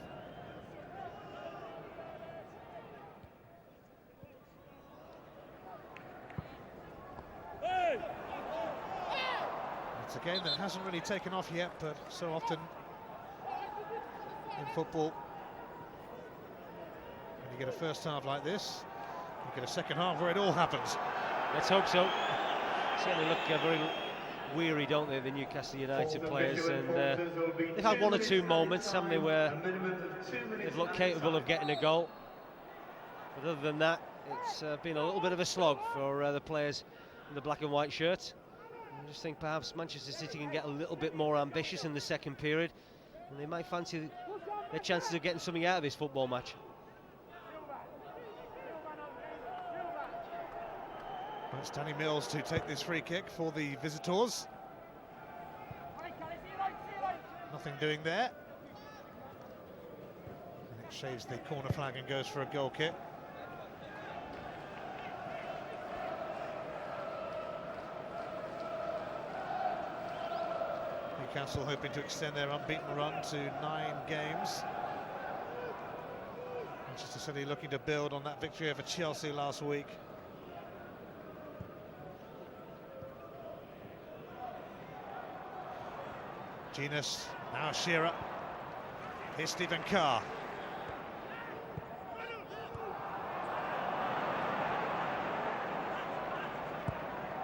It's a game that hasn't really taken off yet, but so often in football, when you get a first half like this, you get a second half where it all happens. Let's hope so. Certainly look very weary, don't they, the Newcastle United players, and they've had one or two moments, haven't they, where they've looked capable of getting a goal. But other than that, it's been a little bit of a slog for the players in the black and white shirts. I just think perhaps Manchester City can get a little bit more ambitious in the second period, and they might fancy their chances of getting something out of this football match. It's Danny Mills to take this free kick for the visitors. Nothing doing there. And it shaves the corner flag and goes for a goal kick. Newcastle hoping to extend their unbeaten run to 9 games. Manchester City looking to build on that victory over Chelsea last week. Genius, now Shearer. Here's Stephen Carr.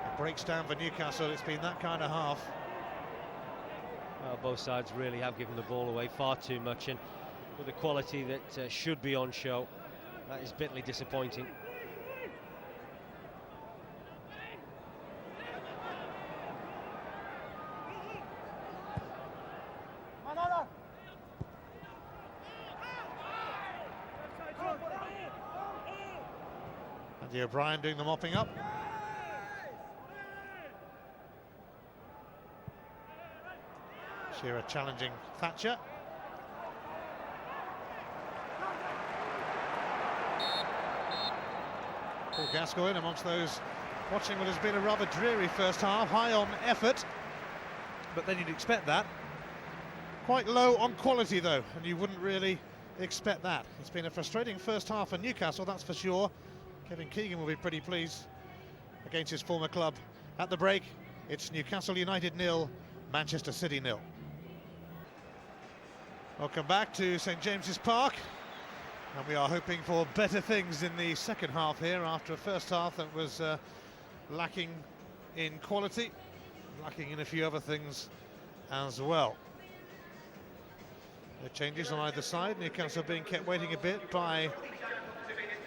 It breaks down for Newcastle. It's been that kind of half. Well, both sides really have given the ball away far too much, and with the quality that should be on show, that is bitterly disappointing. Andy O'Brien doing the mopping up. Shearer challenging Thatcher. Paul Gascoigne amongst those watching what has been a rather dreary first half, high on effort, but then you'd expect that. Quite low on quality though, and you wouldn't really expect that. It's been a frustrating first half for Newcastle, that's for sure. Kevin Keegan will be pretty pleased against his former club. At the break, it's Newcastle United 0, Manchester City 0. Welcome back to St James's Park, and we are hoping for better things in the second half here after a first half that was lacking in quality, lacking in a few other things as well. No changes on either side. Newcastle being kept waiting a bit by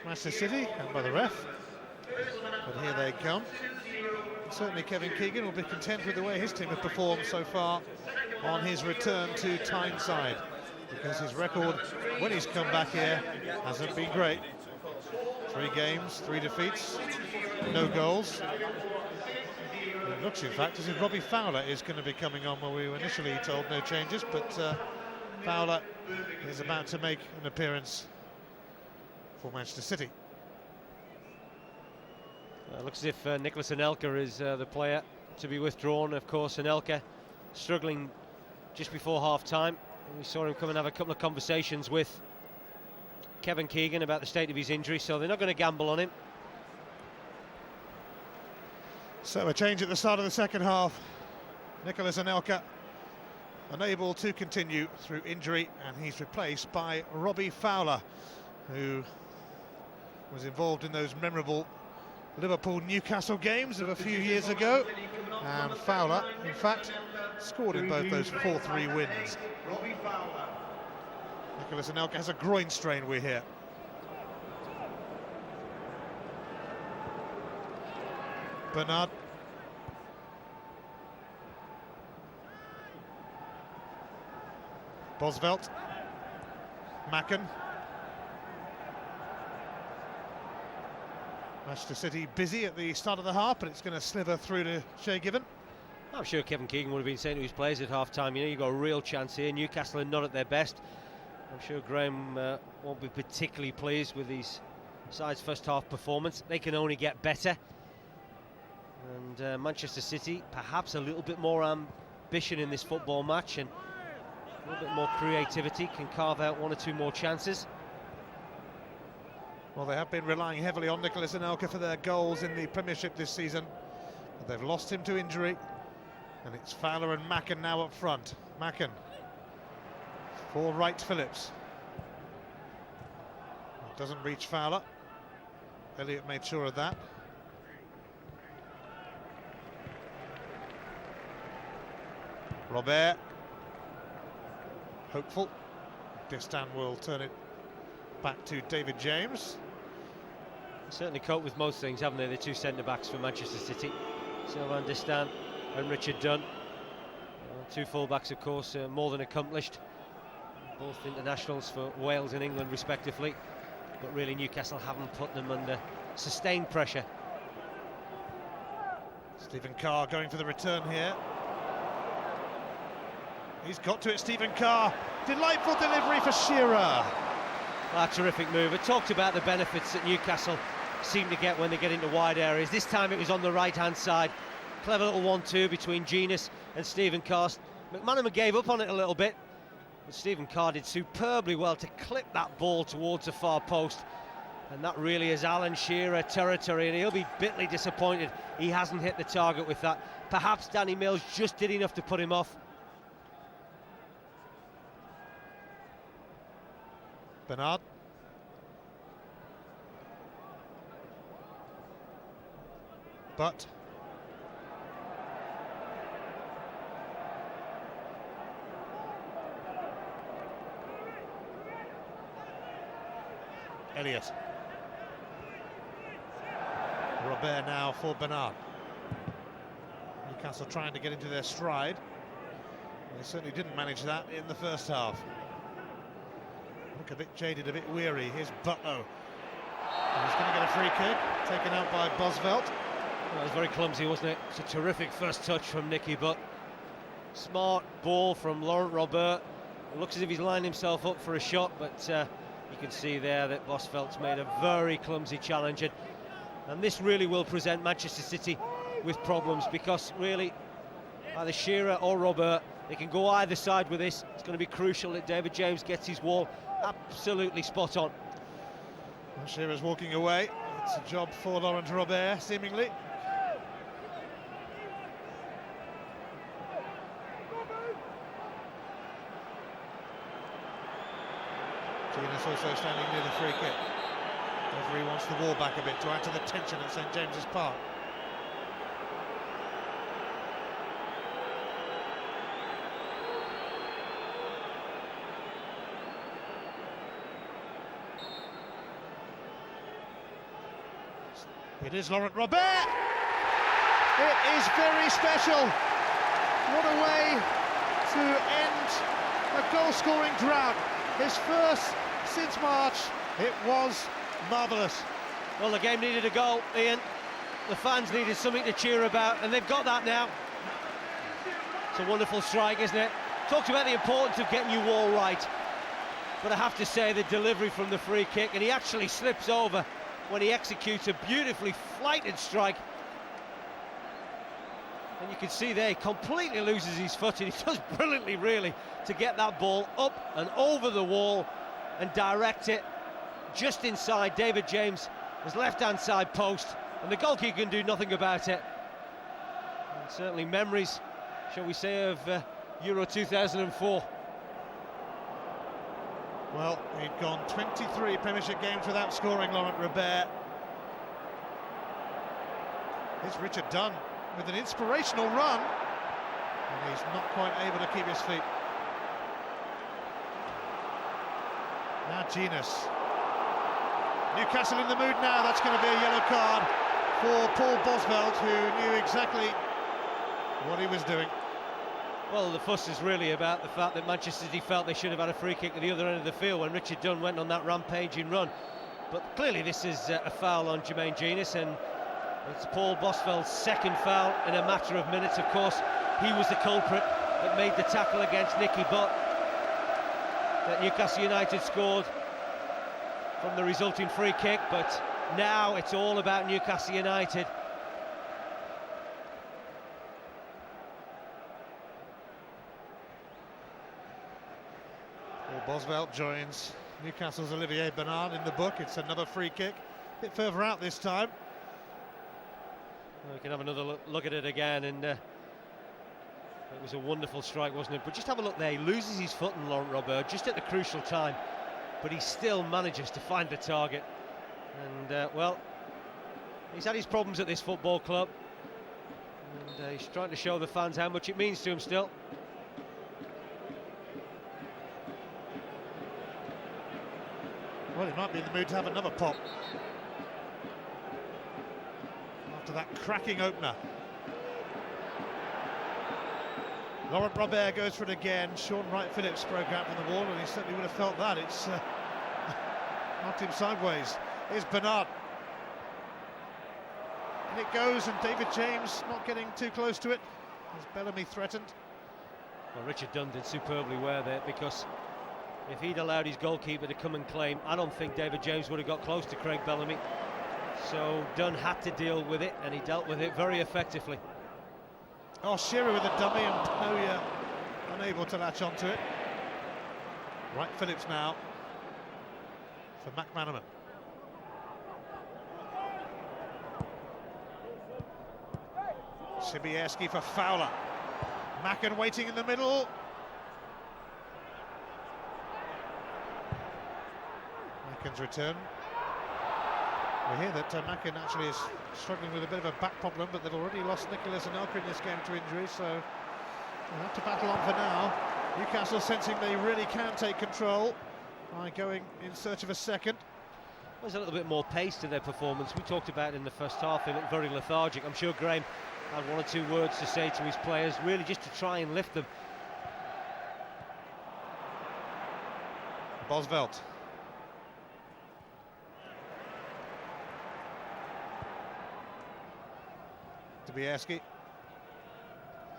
Manchester City and by the ref, but here they come. And certainly Kevin Keegan will be content with the way his team have performed so far on his return to Tyneside, because his record when he's come back here hasn't been great. 3 games, 3 defeats, no goals. It looks in fact as if Robbie Fowler is going to be coming on, where we were initially told no changes, but Fowler is about to make an appearance for Manchester City. Looks as if Nicholas Anelka is the player to be withdrawn. Of course, Anelka struggling just before half-time. We saw him come and have a couple of conversations with Kevin Keegan about the state of his injury, so they're not going to gamble on him. So a change at the start of the second half. Nicholas Anelka unable to continue through injury, and he's replaced by Robbie Fowler, who was involved in those memorable Liverpool-Newcastle games of a few years ago. And Fowler, in fact, scored in both those 4-3 wins. Nicholas Anelka has a groin strain, we hear. Bernard. Bosvelt. Macken. Manchester City busy at the start of the half, but it's going to slither through to Shay Given. I'm sure Kevin Keegan would have been saying to his players at half-time, you know, you've got a real chance here. Newcastle are not at their best. I'm sure Graham won't be particularly pleased with his side's first half performance. They can only get better. And Manchester City, perhaps a little bit more ambition in this football match and a little bit more creativity, can carve out 1 or 2 more chances. Well, they have been relying heavily on Nicholas Anelka for their goals in the Premiership this season, but they've lost him to injury, and it's Fowler and Macken now up front. Macken for Wright Phillips. It doesn't reach Fowler. Elliott made sure of that. Robert, hopeful. Distan will turn it back to David James. Certainly coped with most things, haven't they, the 2 centre-backs for Manchester City. Sylvain Distan and Richard Dunn. 2 full-backs, of course, more than accomplished. Both internationals for Wales and England, respectively. But really, Newcastle haven't put them under sustained pressure. Stephen Carr going for the return here. He's got to it, Stephen Carr. Delightful delivery for Shearer. A terrific move. I talked about the benefits that Newcastle seem to get when they get into wide areas. This time it was on the right-hand side. Clever little 1-2 between Genus and Stephen Carr. McManaman gave up on it a little bit, but Stephen Carr did superbly well to clip that ball towards the far post. And that really is Alan Shearer territory, and he'll be bitterly disappointed he hasn't hit the target with that. Perhaps Danny Mills just did enough to put him off. Bernard. But Elliott. Robert now for Bernard. Newcastle trying to get into their stride. They certainly didn't manage that in the first half. Look a bit jaded, a bit weary. Here's Butler. He's going to get a free kick, taken out by Bosvelt. That was very clumsy, wasn't it? It's a terrific first touch from Nicky, but smart ball from Laurent Robert. It looks as if he's lined himself up for a shot, but you can see there that Bosvelt's made a very clumsy challenge, and this really will present Manchester City with problems, because really either Shearer or Robert, they can go either side with this. It's going to be crucial that David James gets his wall absolutely spot on. Well, Shearer's walking away. It's a job for Laurent Robert, seemingly. Genius also standing near the free kick. Referee wants the ball back a bit to add to the tension at St James's Park. It is Laurent Robert! It is very special! What a way to end a goal-scoring drought. His first since March. It was marvellous. Well, the game needed a goal, Ian. The fans needed something to cheer about, and they've got that now. It's a wonderful strike, isn't it? Talked about the importance of getting your wall right, but I have to say the delivery from the free kick, and he actually slips over when he executes a beautifully flighted strike. And you can see there, he completely loses his footing. He does brilliantly, really, to get that ball up and over the wall and direct it just inside David James' left-hand side post, and the goalkeeper can do nothing about it. And certainly memories, shall we say, of Euro 2004. Well, he'd gone 23 Premiership games without scoring, Laurent Robert. Here's Richard Dunn with an inspirational run, and he's not quite able to keep his feet. Now Genius. Newcastle in the mood now. That's going to be a yellow card for Paul Bosvelt, who knew exactly what he was doing. Well, the fuss is really about the fact that Manchester City felt they should have had a free kick at the other end of the field when Richard Dunn went on that rampaging run. But clearly this is a foul on Jermaine Genius, and it's Paul Bosvelt's second foul in a matter of minutes. Of course, he was the culprit that made the tackle against Nicky Butt that Newcastle United scored from the resulting free kick, but now it's all about Newcastle United. Well, Bosvelt joins Newcastle's Olivier Bernard in the book. It's another free kick, a bit further out this time. We can have another look at it again, and it was a wonderful strike, wasn't it? But just have a look there. He loses his foot in Laurent Robert just at the crucial time, but he still manages to find the target. And well, he's had his problems at this football club, and he's trying to show the fans how much it means to him still. Well, he might be in the mood to have another pop after that cracking opener. Laurent Robert goes for it again. Sean Wright-Phillips broke out from the wall, and he certainly would have felt that. It's knocked him sideways. Here's Bernard. And it goes, and David James not getting too close to it as Bellamy threatened. Well, Richard Dunn did superbly well there, because if he'd allowed his goalkeeper to come and claim, I don't think David James would have got close to Craig Bellamy. So Dunn had to deal with it, and he dealt with it very effectively. Oh, Shearer with a dummy, and Panoya unable to latch onto it. Wright-Phillips now for McManaman. Sibierski for Fowler. Macken waiting in the middle. Macken's return. We hear that Macken actually is struggling with a bit of a back problem, but they've already lost Nicholas Anelka in this game to injury, so they'll have to battle on for now. Newcastle sensing they really can take control by going in search of a second. There's a little bit more pace to their performance. We talked about it in the first half, they looked very lethargic. I'm sure Graham had one or two words to say to his players, really just to try and lift them. Bosvelt. Sobieski.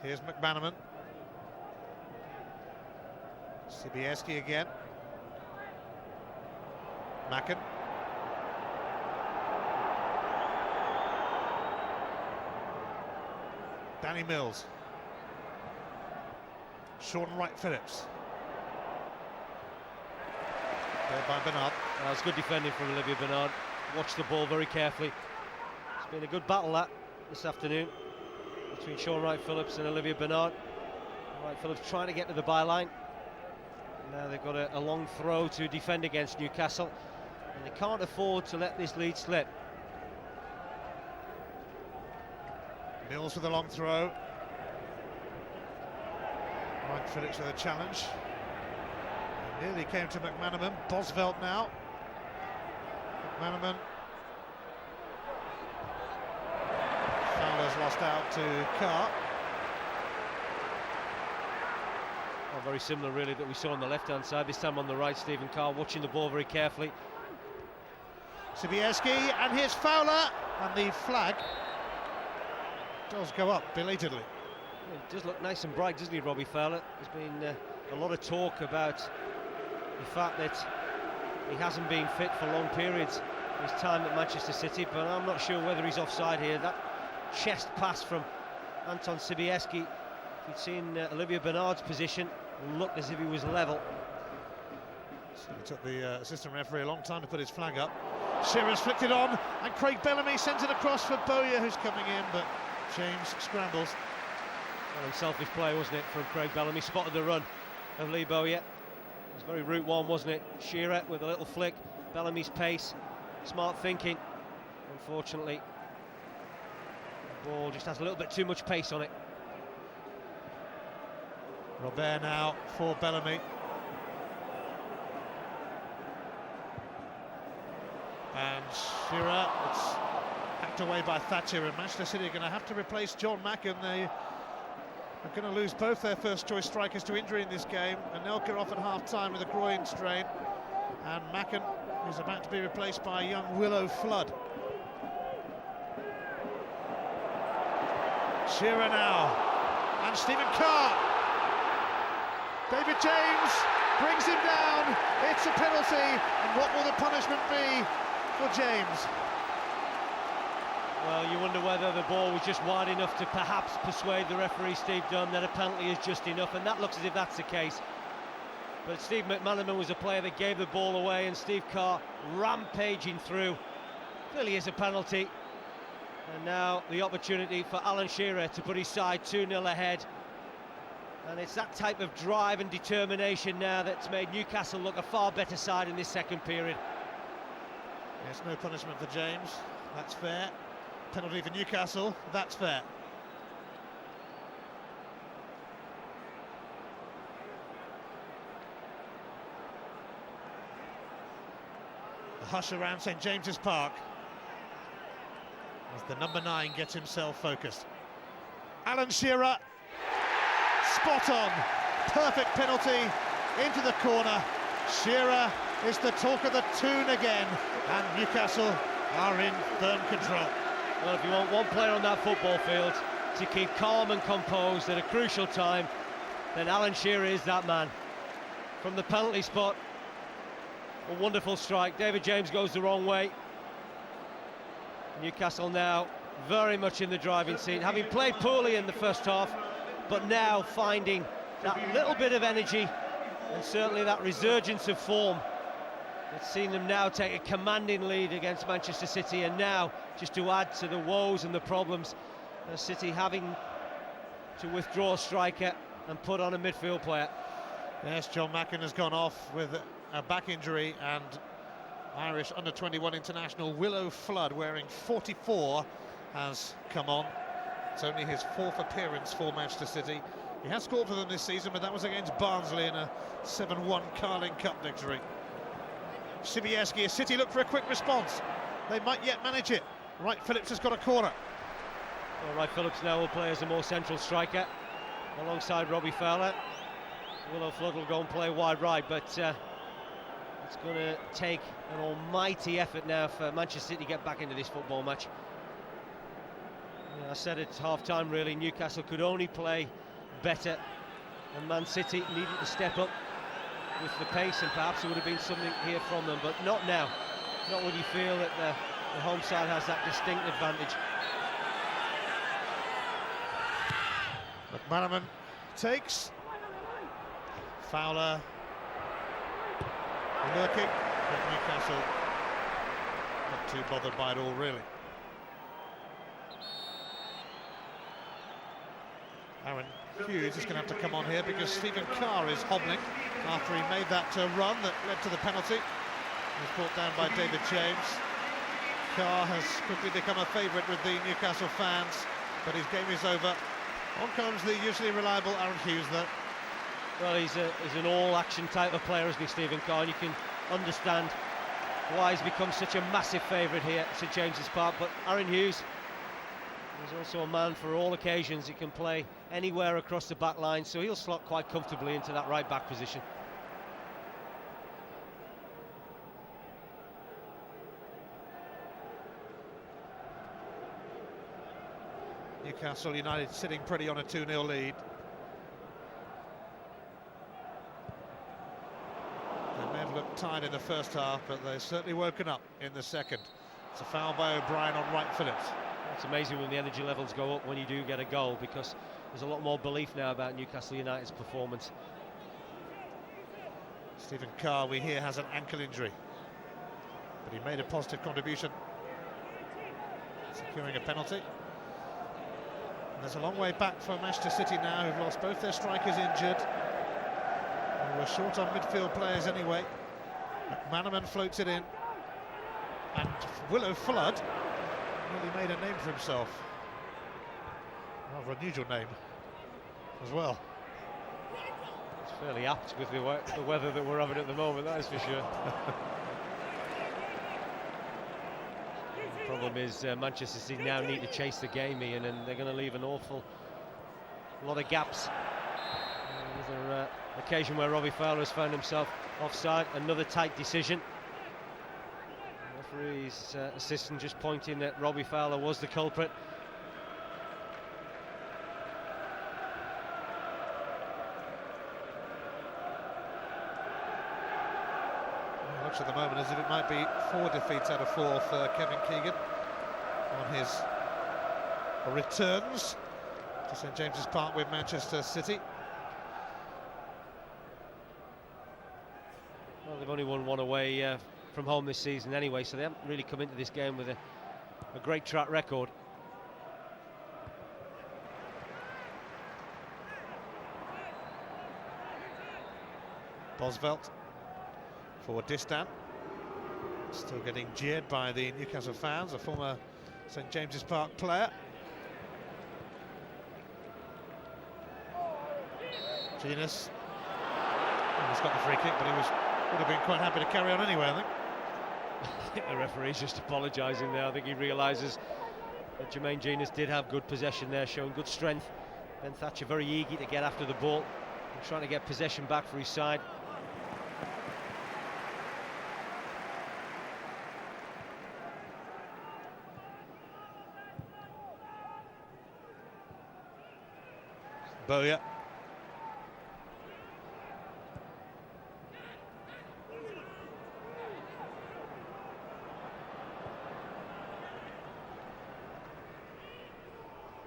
Here's McManaman. Sobieski again. Macken. Danny Mills. Short and right Phillips. There by Bernard. That was good defending from Olivier Bernard. Watched the ball very carefully. It's been a good battle that this afternoon between Sean Wright-Phillips and Olivier Bernard. Wright-Phillips trying to get to the byline. Now they've got a long throw to defend against Newcastle, and they can't afford to let this lead slip. Mills with a long throw. Wright-Phillips with a challenge. Nearly came to McManaman. Bosvelt now. McManaman. Fowler's lost out to Carr. Well, very similar really that we saw on the left-hand side. This time on the right, Stephen Carr watching the ball very carefully. Sobieski, and here's Fowler, and the flag does go up belatedly. Well, it does look nice and bright, doesn't he, Robbie Fowler? There's been a lot of talk about the fact that he hasn't been fit for long periods his time at Manchester City, but I'm not sure whether he's offside here. That chest pass from Anton Sobieski, if you'd seen Olivier Bernard's position, looked as if he was level. So it took the assistant referee a long time to put his flag up. Shearer's flicked it on, and Craig Bellamy sends it across for Bowyer, who's coming in, but James scrambles. Well, unselfish play, wasn't it, from Craig Bellamy? Spotted the run of Lee Bowyer. It was very route one, wasn't it? Shearer with a little flick, Bellamy's pace, smart thinking. Unfortunately, the ball just has a little bit too much pace on it. Robert now for Bellamy. And Shearer, it's hacked away by Thatcher, and Manchester City are going to have to replace John Macken. They are going to lose both their first choice strikers to injury in this game. Anelka off at half-time with a groin strain, and Macken is about to be replaced by young Willow Flood. Shearer now, and Stephen Carr. David James brings him down. It's a penalty, and what will the punishment be for James? Well, you wonder whether the ball was just wide enough to perhaps persuade the referee, Steve Dunn, that a penalty is just enough, and that looks as if that's the case. But Steve McManaman was a player that gave the ball away, and Steve Carr rampaging through. Clearly is a penalty. And now the opportunity for Alan Shearer to put his side 2-0 ahead. And it's that type of drive and determination now that's made Newcastle look a far better side in this second period. Yes, no punishment for James, that's fair. Penalty for Newcastle, that's fair. The hush around St James's Park as the number 9 gets himself focused. Alan Shearer, spot on, perfect penalty into the corner. Shearer is the talk of the tune again, and Newcastle are in firm control. Well, if you want one player on that football field to keep calm and composed at a crucial time, then Alan Shearer is that man. From the penalty spot, a wonderful strike. David James goes the wrong way. Newcastle now very much in the driving seat, having played poorly in the first half, but now finding that little bit of energy and certainly that resurgence of form that's seen them now take a commanding lead against Manchester City, and now just to add to the woes and the problems of City having to withdraw a striker and put on a midfield player. Yes, John Macken has gone off with a back injury, and Irish under-21 international Willow Flood, wearing 44, has come on. It's only his 4th appearance for Manchester City. He has scored for them this season, but that was against Barnsley in a 7-1 Carling Cup victory. Sobieski, City look for a quick response. They might yet manage it. Wright-Phillips has got a corner. Well, Wright-Phillips now will play as a more central striker alongside Robbie Fowler. Willow Flood will go and play wide right, but it's going to take an almighty effort now for Manchester City to get back into this football match. I said at half-time, really, Newcastle could only play better, and Man City needed to step up with the pace, and perhaps there would have been something here from them, but not now. Not when you feel that the home side has that distinct advantage. McManaman takes. Fowler lurking, but Newcastle not too bothered by it all, really. Aaron Hughes is going to have to come on here because Stephen Carr is hobbling after he made that run that led to the penalty. He was brought down by David James. Carr has quickly become a favourite with the Newcastle fans, but his game is over. On comes the usually reliable Aaron Hughes, though. Well, he's an all-action type of player, isn't he, Stephen Carr? And you can understand why he's become such a massive favourite here at St James's Park. But Aaron Hughes is also a man for all occasions. He can play anywhere across the back line, so he'll slot quite comfortably into that right-back position. Newcastle United sitting pretty on a 2-0 lead. They may have looked tired in the first half, but they've certainly woken up in the second. It's a foul by O'Brien on Wright Phillips. It's amazing when the energy levels go up when you do get a goal, because there's a lot more belief now about Newcastle United's performance. Stephen Carr, we hear, has an ankle injury, but he made a positive contribution, securing a penalty. There's a long way back for Manchester City now, who've lost both their strikers injured. They were short on midfield players anyway. McManaman floats it in. And Willow Flood really made a name for himself. Rather unusual name as well. It's fairly apt with the weather that we're having at the moment, that is for sure. Problem is Manchester City now need to chase the game, Ian, and they're going to leave an awful lot of gaps. Another occasion where Robbie Fowler has found himself offside, another tight decision. The referee's assistant just pointing that Robbie Fowler was the culprit. Looks at the moment as if it might be 4 defeats out of 4 for Kevin Keegan on his returns to St James's Park with Manchester City. Well, they've only won one away from home this season anyway, so they haven't really come into this game with a great track record. Bosvelt for Distan, still getting jeered by the Newcastle fans, a former St James's Park player. Genus, he's got the free kick, but he would have been quite happy to carry on anyway, I think. I think the referee's just apologising there. I think he realises that Jermaine Genus did have good possession there, showing good strength. Ben Thatcher very eager to get after the ball and trying to get possession back for his side. Bowyer.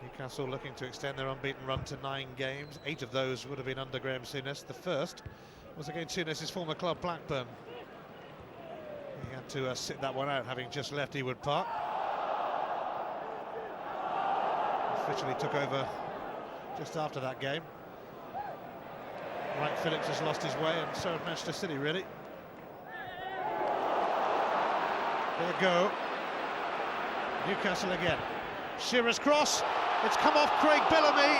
Newcastle looking to extend their unbeaten run to 9 games. 8 of those would have been under Graham Souness. The first was against Souness' former club Blackburn. He had to sit that one out, having just left Ewood Park. Officially took over just after that game. Wright Phillips has lost his way, and so has Manchester City, really. There you go. Newcastle again. Shearer's cross. It's come off Craig Bellamy.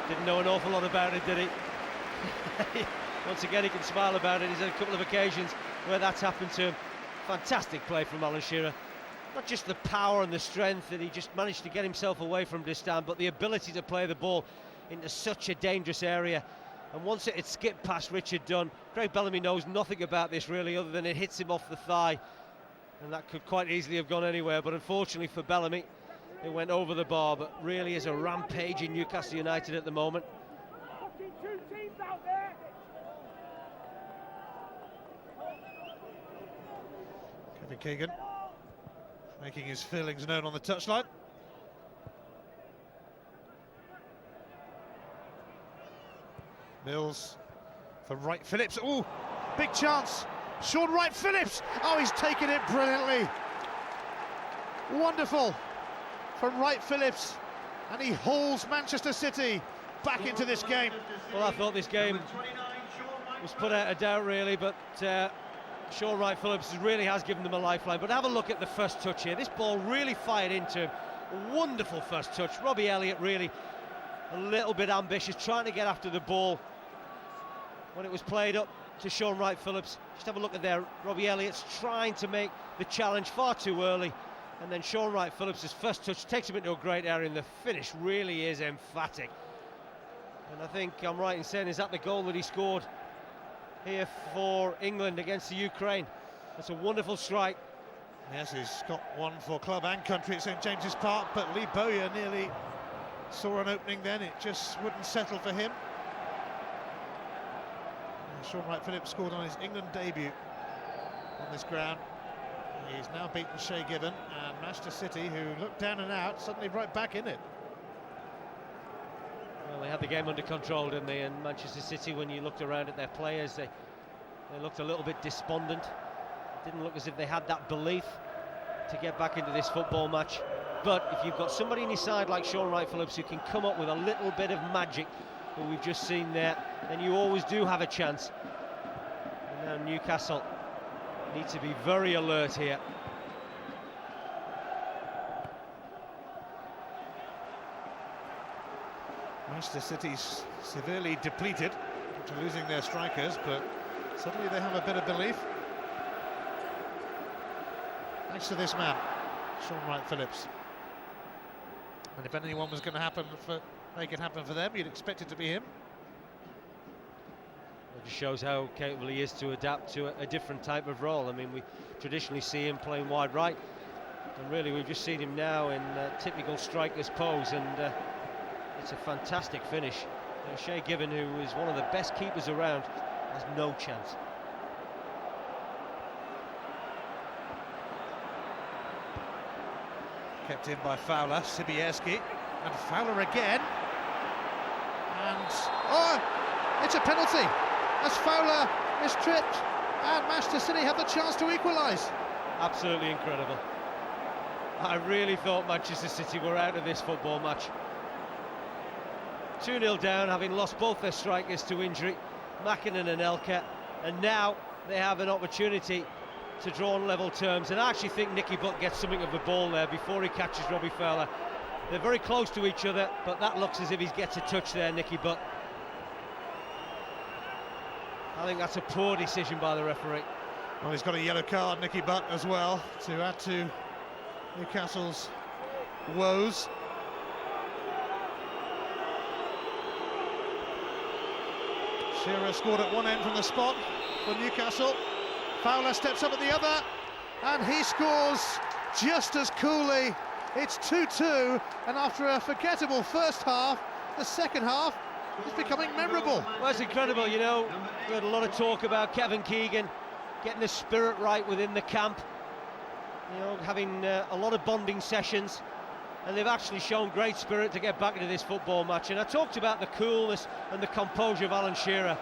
Didn't know an awful lot about it, did he? Once again, he can smile about it. He's had a couple of occasions where that's happened to him. Fantastic play from Alan Shearer. Not just the power and the strength that he just managed to get himself away from Distan, but the ability to play the ball into such a dangerous area. And once it had skipped past Richard Dunn, Craig Bellamy knows nothing about this really, other than it hits him off the thigh, and that could quite easily have gone anywhere. But unfortunately for Bellamy, it went over the bar, but really is a rampage in Newcastle United at the moment. Kevin Keegan making his feelings known on the touchline. Mills for Wright Phillips. Oh, big chance. Sean Wright Phillips. Oh, he's taken it brilliantly. Wonderful from Wright Phillips, and he hauls Manchester City back into this game. Well, I thought this game was put out of doubt really, but Sean Wright Phillips really has given them a lifeline. But have a look at the first touch here. This ball really fired into him. A wonderful first touch. Robbie Elliott really a little bit ambitious, trying to get after the ball when it was played up to Sean Wright Phillips. Just have a look at there. Robbie Elliott's trying to make the challenge far too early, and then Sean Wright Phillips' first touch takes him into a great area, and the finish really is emphatic. And I think I'm right in saying, is that the goal that he scored here for England against the Ukraine? That's a wonderful strike. Yes, he's got one for club and country at St James's Park, but Lee Bowyer nearly saw an opening then. It just wouldn't settle for him. Sean Wright Phillips scored on his England debut on this ground. He's now beaten Shay Given, and Manchester City, who looked down and out, suddenly right back in it. Well, they had the game under control, didn't they? And Manchester City, when you looked around at their players, they looked a little bit despondent. It didn't look as if they had that belief to get back into this football match. But if you've got somebody in your side like Sean Wright Phillips who can come up with a little bit of magic, who we've just seen there, then you always do have a chance. And now Newcastle need to be very alert here. Manchester City's severely depleted after losing their strikers, but suddenly they have a bit of belief. Thanks to this man, Sean Wright Phillips. And if anyone was going to make it happen for them, you'd expect it to be him. It just shows how capable he is to adapt to a different type of role. I mean, we traditionally see him playing wide right, and really we've just seen him now in typical striker's pose, and it's a fantastic finish. Shay Given, who is one of the best keepers around, has no chance. Kept in by Fowler, Sibierski, and Fowler again. And, oh, it's a penalty as Fowler is tripped, and Manchester City have the chance to equalise. Absolutely incredible. I really thought Manchester City were out of this football match. 2-0 down, having lost both their strikers to injury, Mackinnon and Elka, and now they have an opportunity to draw on level terms. And I actually think Nicky Butt gets something of the ball there before he catches Robbie Fowler. They're very close to each other, but that looks as if he gets a touch there, Nicky Butt. I think that's a poor decision by the referee. Well, he's got a yellow card, Nicky Butt, as well, to add to Newcastle's woes. Shearer scored at one end from the spot for Newcastle. Fowler steps up at the other, and he scores just as coolly. It's 2-2, and after a forgettable first half, the second half is becoming memorable. Well, it's incredible, you know. We had a lot of talk about Kevin Keegan getting the spirit right within the camp, you know, having a lot of bonding sessions, and they've actually shown great spirit to get back into this football match. And I talked about the coolness and the composure of Alan Shearer.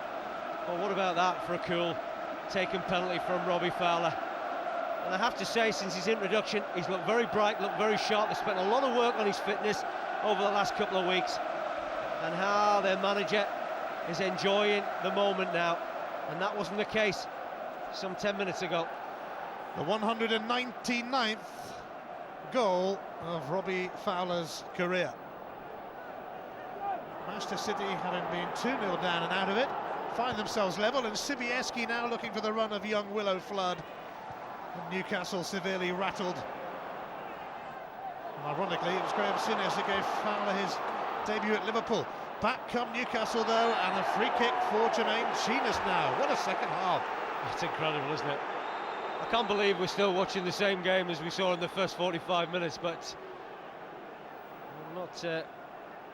Well, what about that for a cool taken penalty from Robbie Fowler? And I have to say, since his introduction, he's looked very bright, looked very sharp. They spent a lot of work on his fitness over the last couple of weeks, and how their manager is enjoying the moment now, and that wasn't the case some 10 minutes ago. The 199th goal of Robbie Fowler's career. Manchester City, having been 2-0 down and out of it, find themselves level, and Sibierski now looking for the run of young Willow Flood. And Newcastle severely rattled. And ironically, it was Graham Souness who gave Fowler his debut at Liverpool. Back come Newcastle though, and a free kick for Jermaine Jenas now. What a second half. It's incredible, isn't it? I can't believe we're still watching the same game as we saw in the first 45 minutes, but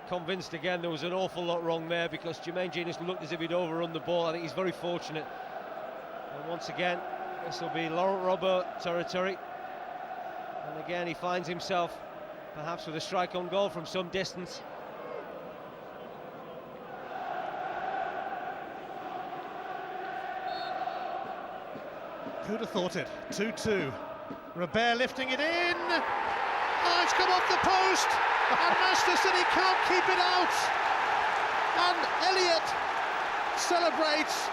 convinced again there was an awful lot wrong there, because Jermaine Genius looked as if he'd overrun the ball. I think he's very fortunate. And once again, this will be Laurent Robert territory. And again, he finds himself perhaps with a strike on goal from some distance. Who'd have thought it? 2-2. Robert lifting it in. Oh, it's come off the post, and Manchester City can't keep it out. And Elliott celebrates.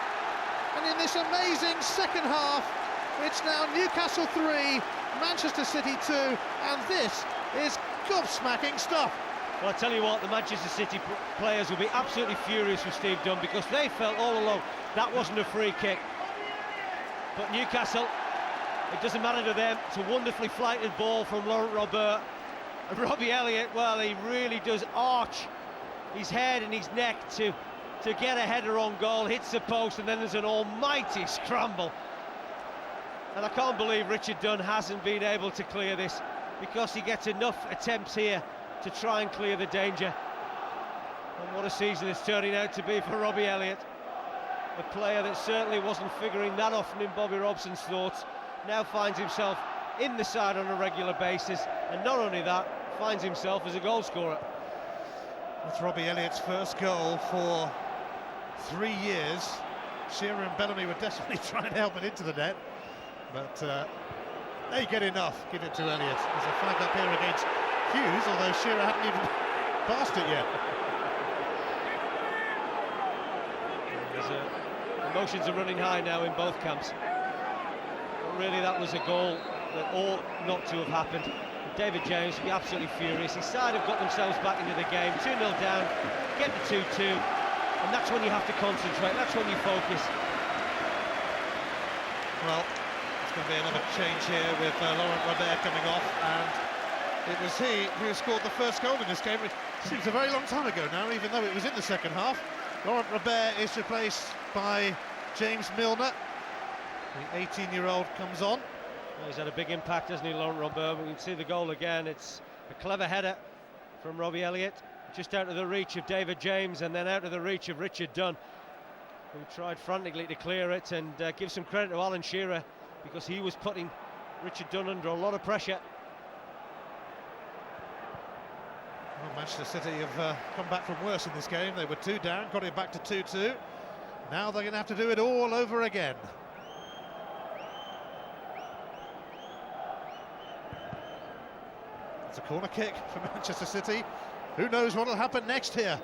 And in this amazing second half, it's now Newcastle 3, Manchester City 2, and this is gobsmacking stuff. Well, I tell you what, the Manchester City players will be absolutely furious with Steve Dunn, because they felt all along that wasn't a free kick. But Newcastle, it doesn't matter to them. It's a wonderfully flighted ball from Laurent Robert. And Robbie Elliott, well, he really does arch his head and his neck to get a header on goal, hits the post, and then there's an almighty scramble. And I can't believe Richard Dunn hasn't been able to clear this, because he gets enough attempts here to try and clear the danger. And what a season it's turning out to be for Robbie Elliott. A player that certainly wasn't figuring that often in Bobby Robson's thoughts, now finds himself in the side on a regular basis, and not only that, finds himself as a goal scorer. That's Robbie Elliott's first goal for 3 years. Shearer and Bellamy were desperately trying to help it into the net, but they get enough. Give it to Elliott. There's a flag up here against Hughes, although Shearer hadn't even passed it yet. Emotions are running high now in both camps. But really, that was a goal that ought not to have happened. David James will be absolutely furious. His side have got themselves back into the game, 2-0 down, get the 2-2, and that's when you have to concentrate, that's when you focus. Well, it's going to be another change here with Laurent Robert coming off, and it was he who scored the first goal in this game. It seems a very long time ago now, even though it was in the second half. Laurent Robert is replaced by James Milner. The 18-year-old comes on. Well, he's had a big impact, hasn't he, Laurent Robert? We can see the goal again. It's a clever header from Robbie Elliott, just out of the reach of David James, and then out of the reach of Richard Dunn, who tried frantically to clear it. And give some credit to Alan Shearer, because he was putting Richard Dunn under a lot of pressure. Well, Manchester City have come back from worse in this game. They were 2 down, got it back to 2-2. Now they're going to have to do it all over again. It's a corner kick for Manchester City. Who knows what will happen next here?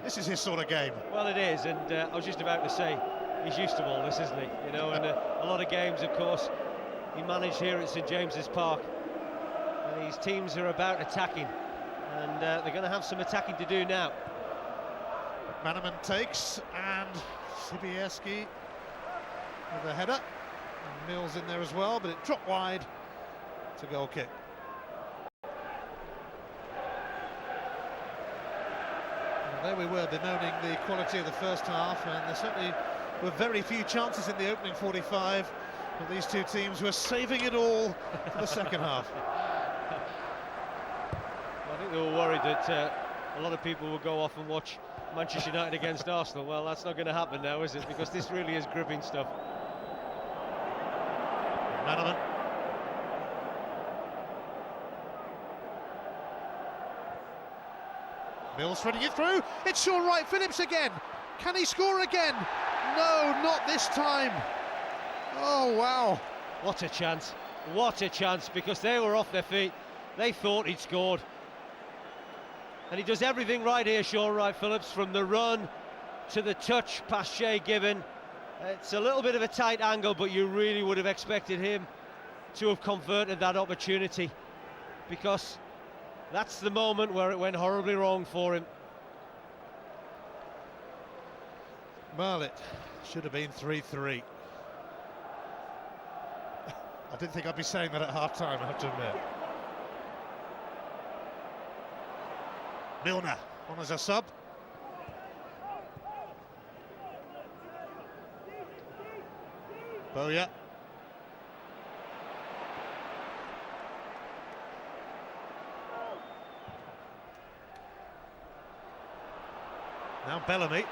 This is his sort of game. Well, it is, and I was just about to say, he's used to all this, isn't he? You know, and a lot of games, of course, he managed here at St James's Park. And these teams are about attacking, and they're going to have some attacking to do now. Bannerman takes, and Sibierski with a header. And Mills in there as well, but it dropped wide. It's a goal kick. There we were bemoaning the quality of the first half, and there certainly were very few chances in the opening 45, but these two teams were saving it all for the second half. I think they were worried that a lot of people would go off and watch Manchester United against Arsenal. Well, that's not going to happen now, is it? Because this really is gripping stuff. Bannerman. Mills threading it through. It's Sean Wright-Phillips again. Can he score again? No, not this time. Oh, wow. What a chance. What a chance, because they were off their feet. They thought he'd scored. And he does everything right here, Sean Wright-Phillips, from the run to the touch past Shay Given. It's a little bit of a tight angle, but you really would have expected him to have converted that opportunity, because that's the moment where it went horribly wrong for him. Well, it should have been 3-3. I didn't think I'd be saying that at half-time, I have to admit. Milner on as a sub. Bowyer. Now Bellamy.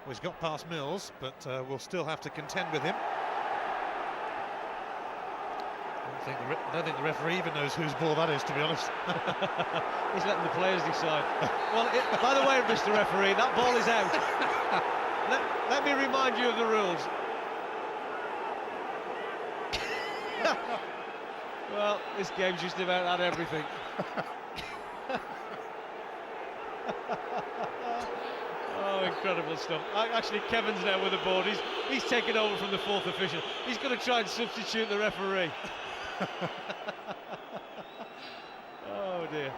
Well, he's got past Mills, but we'll still have to contend with him. I don't think the referee even knows whose ball that is, to be honest. He's letting the players decide. Well, by the way, Mr. Referee, that ball is out. Let me remind you of the rules. Well, this game's just about had everything. Oh, incredible stuff. Actually, Kevin's there with the board. He's taken over from the fourth official. He's going to try and substitute the referee. Oh dear.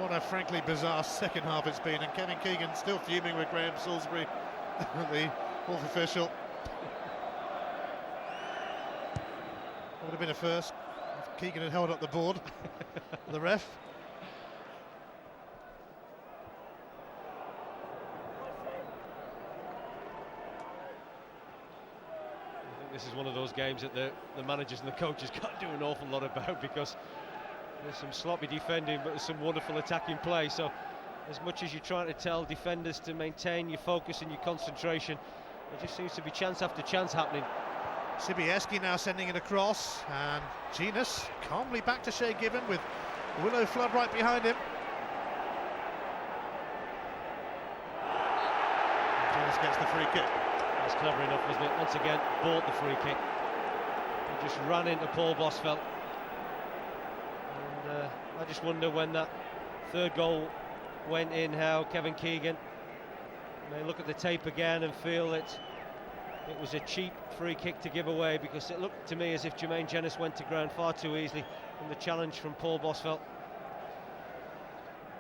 What a frankly bizarre second half it's been, and Kevin Keegan still fuming with Graham Salisbury, the fourth official. Would have been a first if Keegan had held up the board. The ref. This is one of those games that the managers and the coaches can't do an awful lot about, because there's some sloppy defending but there's some wonderful attacking play. So as much as you're trying to tell defenders to maintain your focus and your concentration, there just seems to be chance after chance happening. Sibieski now sending it across, and Genus calmly back to Shay Given with Willow Flood right behind him. Genus gets the free kick. That's clever enough, wasn't it? Once again, bought the free kick. He just ran into Paul Bosvelt. And I just wonder when that third goal went in, how Kevin Keegan may look at the tape again and feel that it was a cheap free kick to give away, because it looked to me as if Jermaine Genus went to ground far too easily from the challenge from Paul Bosvelt.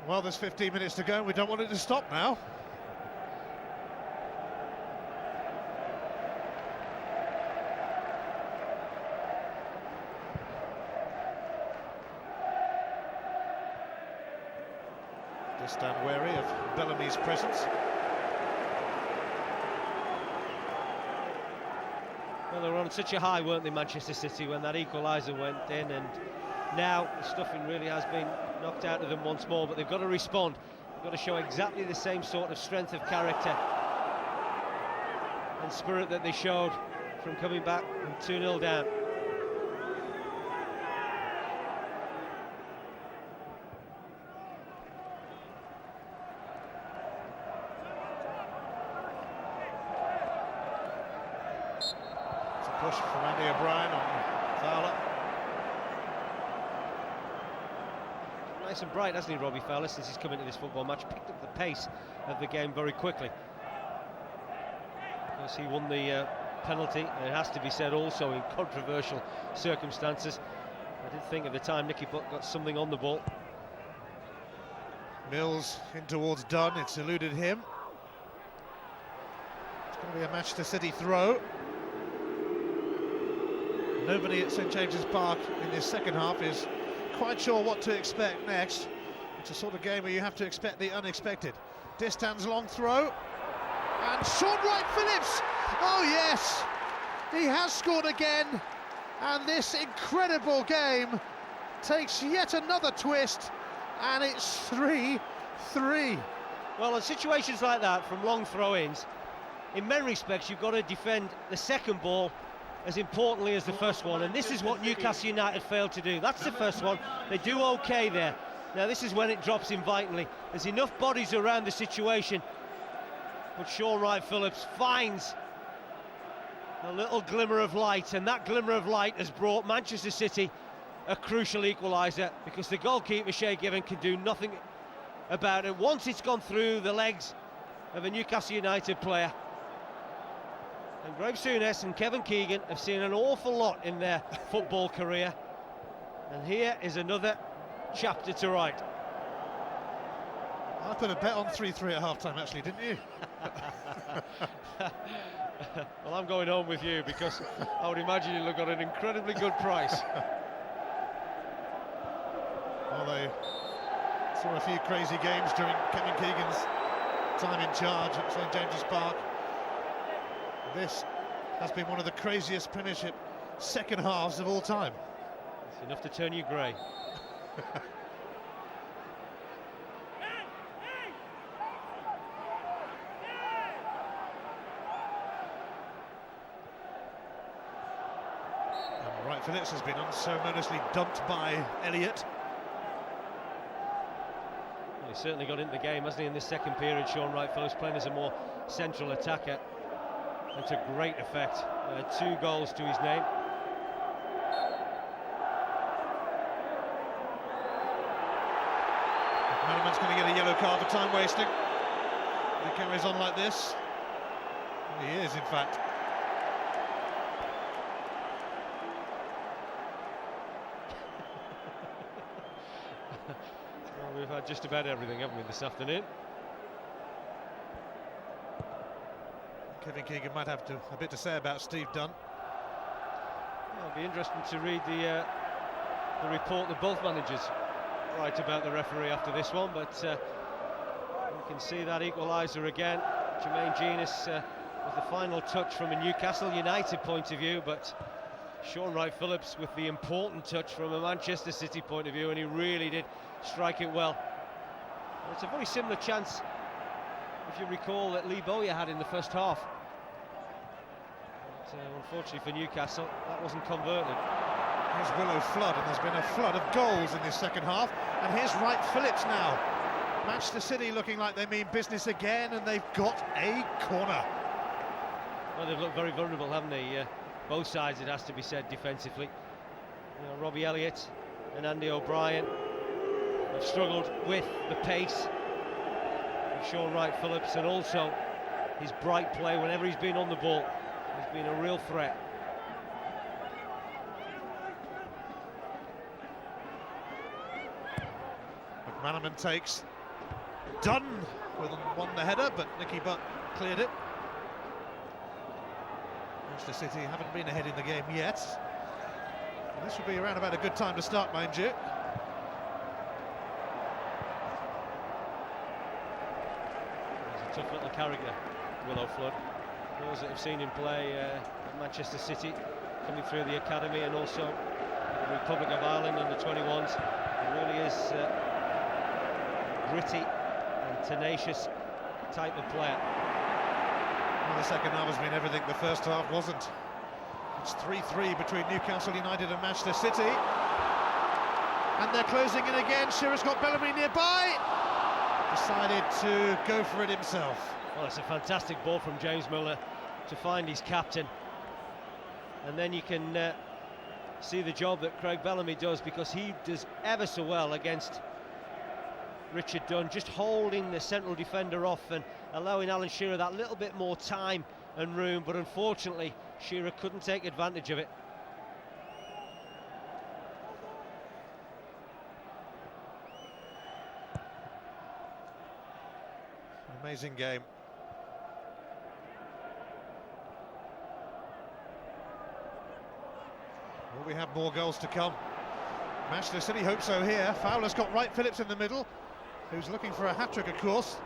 Well, there's 15 minutes to go and we don't want it to stop now. Just stand wary of Bellamy's presence. Well, they were on such a high, weren't they, Manchester City, when that equaliser went in, and now the stuffing really has been knocked out of them once more, but they've got to respond. They've got to show exactly the same sort of strength of character and spirit that they showed from coming back from 2-0 down. Push from Andy O'Brien on Fowler. Nice and bright, hasn't he, Robbie Fowler, since he's come into this football match? Picked up the pace of the game very quickly. Because he won the penalty, and it has to be said also in controversial circumstances. I did think at the time Nicky Butt got something on the ball. Mills in towards Dunn, it's eluded him. It's going to be a Manchester City throw. Nobody at St James's Park in this second half is quite sure what to expect next. It's a sort of game where you have to expect the unexpected. Distan's long throw, and Sean Wright-Phillips, oh yes, he has scored again, and this incredible game takes yet another twist, and it's 3-3. Well, in situations like that, from long throw-ins, in many respects you've got to defend the second ball as importantly as the first one, and this is what Newcastle United failed to do. That's the first one. They do okay there. Now this is when it drops in vitally. There's enough bodies around the situation, but Sean Wright-Phillips finds a little glimmer of light, and that glimmer of light has brought Manchester City a crucial equaliser, because the goalkeeper Shay Given can do nothing about it once it's gone through the legs of a Newcastle United player. And Graham Souness and Kevin Keegan have seen an awful lot in their football career, and here is another chapter to write. I put a bet on 3-3 at half-time, actually, didn't you? Well, I'm going home with you, because I would imagine you'll have got an incredibly good price. Well, they saw a few crazy games during Kevin Keegan's time in charge at St James's Park. This has been one of the craziest Premiership second halves of all time. It's enough to turn you grey. And Wright Phillips has been unceremoniously dumped by Elliott. Well, he certainly got into the game, hasn't he, in this second period? Sean Wright Phillips playing as a more central attacker, and to great effect. 2 goals to his name. McManaman's going to get a yellow card for time wasting. If he carries on like this. He is, in fact. Well, we've had just about everything, haven't we, this afternoon? Kevin Keegan might have a bit to say about Steve Dunn. It'll be interesting to read the report that both managers write about the referee after this one, but you can see that equaliser again. Jermaine Genius with the final touch from a Newcastle United point of view, but Sean Wright Phillips with the important touch from a Manchester City point of view, and he really did strike it well. And it's a very similar chance, if you recall, that Lee Bowyer had in the first half. But, unfortunately for Newcastle, that wasn't converted. Here's Willow Flood, and there's been a flood of goals in this second half. And here's Wright Phillips now. Manchester City looking like they mean business again, and they've got a corner. Well, they've looked very vulnerable, haven't they? Both sides, it has to be said, defensively. You know, Robbie Elliott and Andy O'Brien have struggled with the pace of Sean Wright Phillips, and also his bright play whenever he's been on the ball. He's been a real threat. McManaman takes. Dunn won the header, but Nicky Butt cleared it. Manchester City haven't been ahead in the game yet. And this would be around about a good time to start, mind you. He's a tough little character, Willow Flood. Those that have seen him play at Manchester City, coming through the academy, and also the Republic of Ireland under 21s. He really is gritty and tenacious type of player. Well, the second half has been everything the first half wasn't. It's 3-3 between Newcastle United and Manchester City. And they're closing in again. Shearer's got Bellamy nearby. Decided to go for it himself. Well, it's a fantastic ball from James Milner to find his captain. And then you can see the job that Craig Bellamy does, because he does ever so well against Richard Dunn, just holding the central defender off and allowing Alan Shearer that little bit more time and room, but unfortunately Shearer couldn't take advantage of it. Amazing game. Will we have more goals to come? Manchester City hope so here. Fowler's got Wright Phillips in the middle, who's looking for a hat-trick, of course.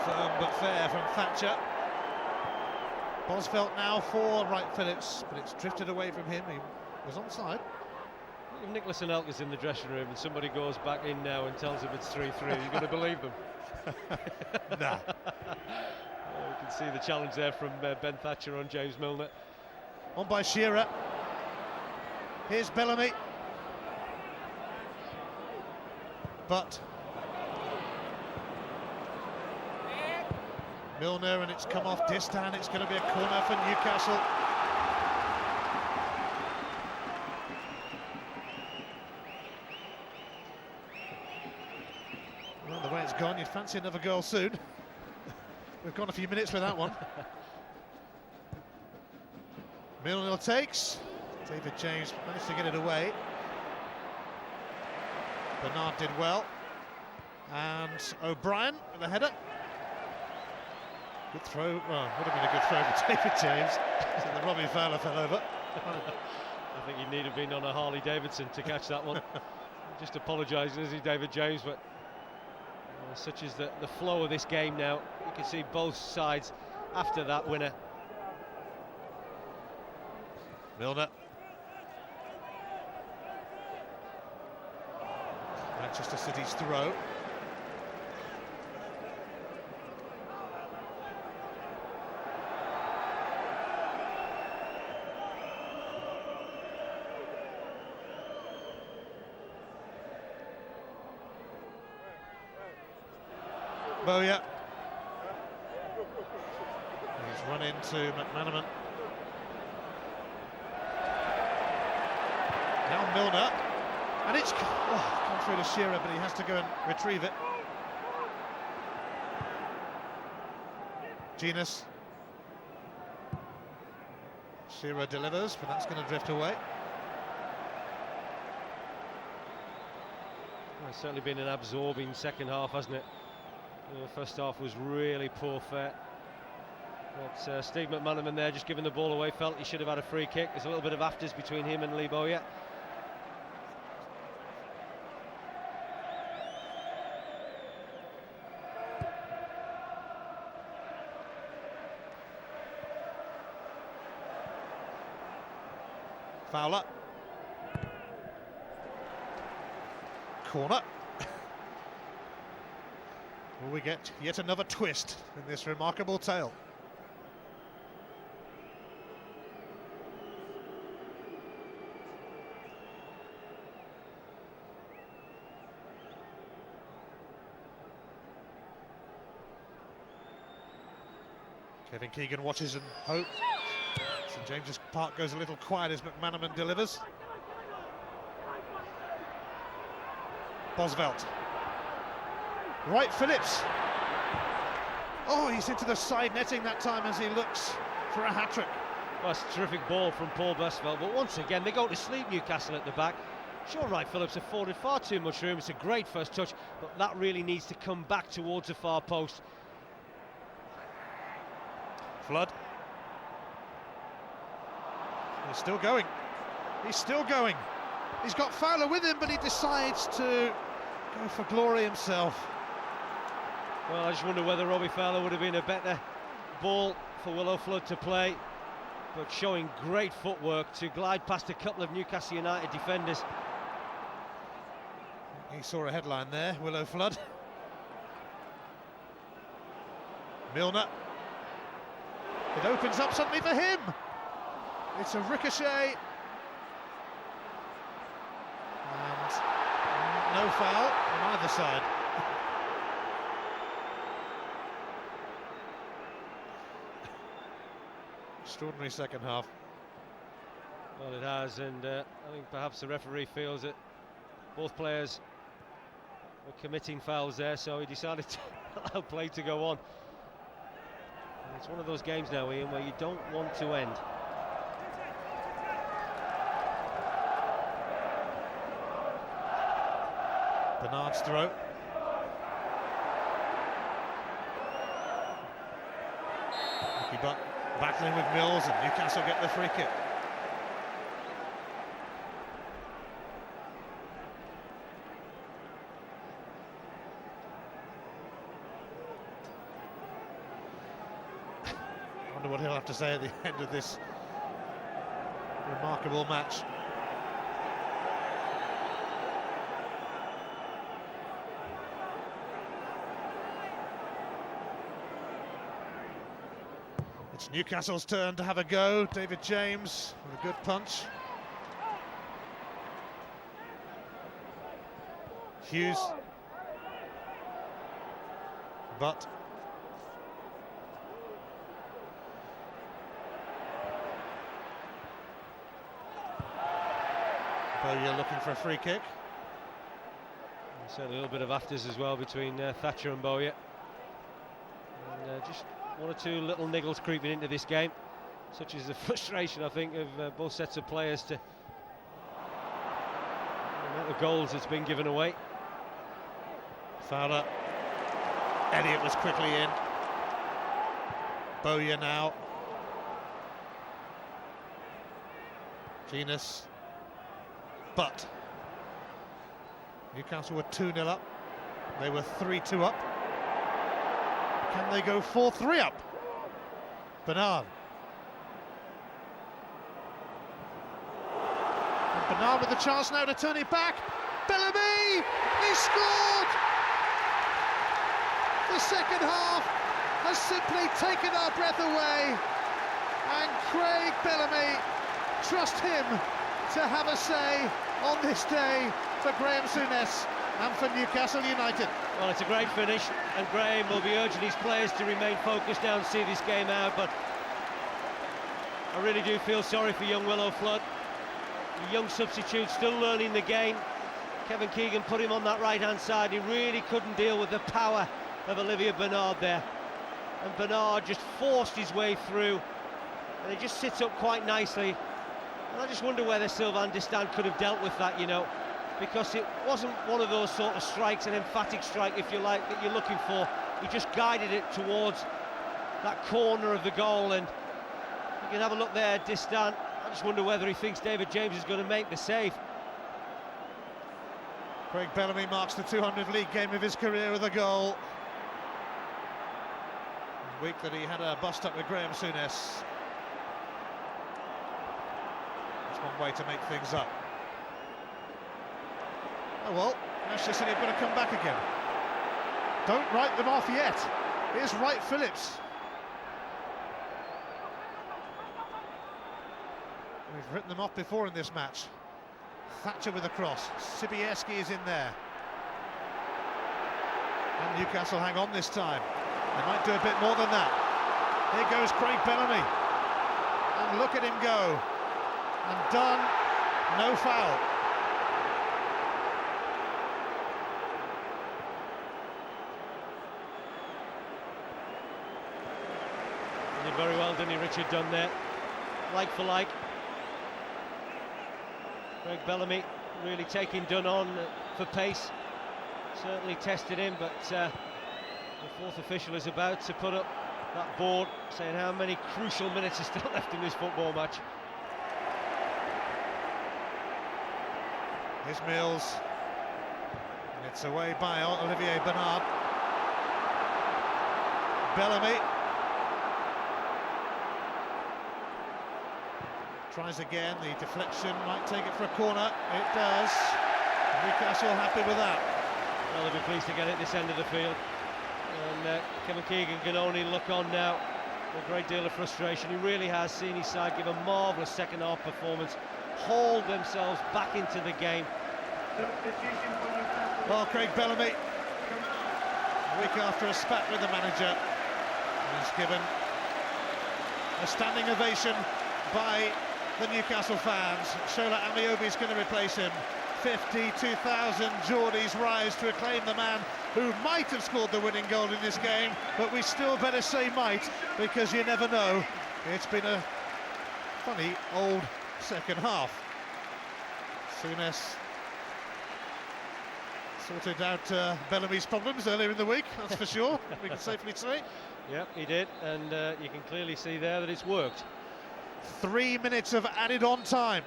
Firm but fair from Thatcher. Bosvelt now for Wright Phillips, but it's drifted away from him. He was onside. If Nicholas and Elka's in the dressing room and somebody goes back in now and tells him it's 3-3, you're going to believe them? Nah. You can see the challenge there from Ben Thatcher on James Milner. On by Shearer. Here's Bellamy. But Milner, and it's come off Distan. It's going to be a corner for Newcastle. Well, the way it's gone, you'd fancy another goal soon. We've gone a few minutes with that one. Milner takes. David James managed to get it away. Bernard did well. And O'Brien with the header. Good throw. Well, would have been a good throw for David James. So the Robbie Fowler fell over. I think he'd need to have been on a Harley Davidson to catch that one. Just apologising, isn't he, David James? But such is the flow of this game now. You can see both sides after that winner. Milner. Manchester City's throw. Bowyer. He's run into McManaman. Now Milner. And it's come through to Shearer, but he has to go and retrieve it. Genus. Shearer delivers, but that's going to drift away. Well, it's certainly been an absorbing second half, hasn't it? The first half was really poor fare. But Steve McManaman there just giving the ball away, felt he should have had a free kick. There's a little bit of afters between him and Lee Bowyer. Fowler. Corner. Will we get yet another twist in this remarkable tale? Kevin Keegan watches and hopes. St James's Park goes a little quiet as McManaman delivers. Bosvelt. Right, Phillips. Oh, he's into the side netting that time as he looks for a hat-trick. Well, that's a terrific ball from Paul Bosvelt, but once again they go to sleep, Newcastle at the back. Sean Wright-Phillips afforded far too much room. It's a great first touch, but that really needs to come back towards the far post. Flood. He's still going. He's still going. He's got Fowler with him, but he decides to go for glory himself. Well, I just wonder whether Robbie Fowler would have been a better ball for Willow Flood to play, but showing great footwork to glide past a couple of Newcastle United defenders. He saw a headline there, Willow Flood. Milner. It opens up suddenly for him. It's a ricochet. And no foul on either side. Extraordinary second half. Well, it has, and I think perhaps the referee feels that both players were committing fouls there, so he decided to allow play to go on. And it's one of those games now, Ian, where you don't want to end. Bernard's throw. Nicky Butt battling with Mills, and Newcastle get the free kick. I wonder what he'll have to say at the end of this remarkable match. It's Newcastle's turn to have a go. David James with a good punch. Hughes. But Bowyer looking for a free kick. And certainly a little bit of afters as well between Thatcher and Bowyer. And just one or two little niggles creeping into this game, such as the frustration, I think, of both sets of players to the amount of goals that's been given away. Fowler. Elliott was quickly in. Bowyer now. Venus, but Newcastle were 2-0 up. They were 3-2 up. Can they go 4-3 up? Bernard. And Bernard with the chance now to turn it back. Bellamy! He scored! The second half has simply taken our breath away. And Craig Bellamy, trust him to have a say on this day for Graham Souness and for Newcastle United. Well, it's a great finish, and Graham will be urging his players to remain focused now and see this game out, but I really do feel sorry for young Willow Flood. The young substitute still learning the game. Kevin Keegan put him on that right-hand side. He really couldn't deal with the power of Olivier Bernard there. And Bernard just forced his way through, and he just sits up quite nicely. And I just wonder whether Sylvain Distin could have dealt with that, you know, because it wasn't one of those sort of strikes, an emphatic strike, if you like, that you're looking for. He just guided it towards that corner of the goal, and you can have a look there, Distin. I just wonder whether he thinks David James is going to make the save. Craig Bellamy marks the 200th league game of his career with a goal. The week that he had a bust-up with Graham Souness. That's one way to make things up. Oh well, Manchester City have got to come back again. Don't write them off yet. Here's Wright Phillips. We've written them off before in this match. Thatcher with a cross. Sibierski is in there. And Newcastle hang on this time. They might do a bit more than that. Here goes Craig Bellamy. And look at him go. And done. No foul. He did very well, didn't he, Richard Dunn there? Like for like. Craig Bellamy really taking Dunn on for pace. Certainly tested him, but the fourth official is about to put up that board saying how many crucial minutes are still left in this football match. Here's Mills. And it's away by Olivier Bernard. Bellamy. Tries again, the deflection might take it for a corner. It does. Newcastle happy with that. Well, they'll be pleased to get it this end of the field. And Kevin Keegan can only look on now with a great deal of frustration. He really has seen his side give a marvellous second half performance, hauled themselves back into the game. Well, Craig Bellamy, a week after a spat with the manager, he's given a standing ovation by the Newcastle fans. Shola Amiobi is going to replace him. 52,000 Geordies rise to acclaim the man who might have scored the winning goal in this game, but we still better say might, because you never know. It's been a funny old second half. Souness sorted out Bellamy's problems earlier in the week, that's for sure, we can safely say. Yep, he did, and you can clearly see there that it's worked. 3 minutes of added on time.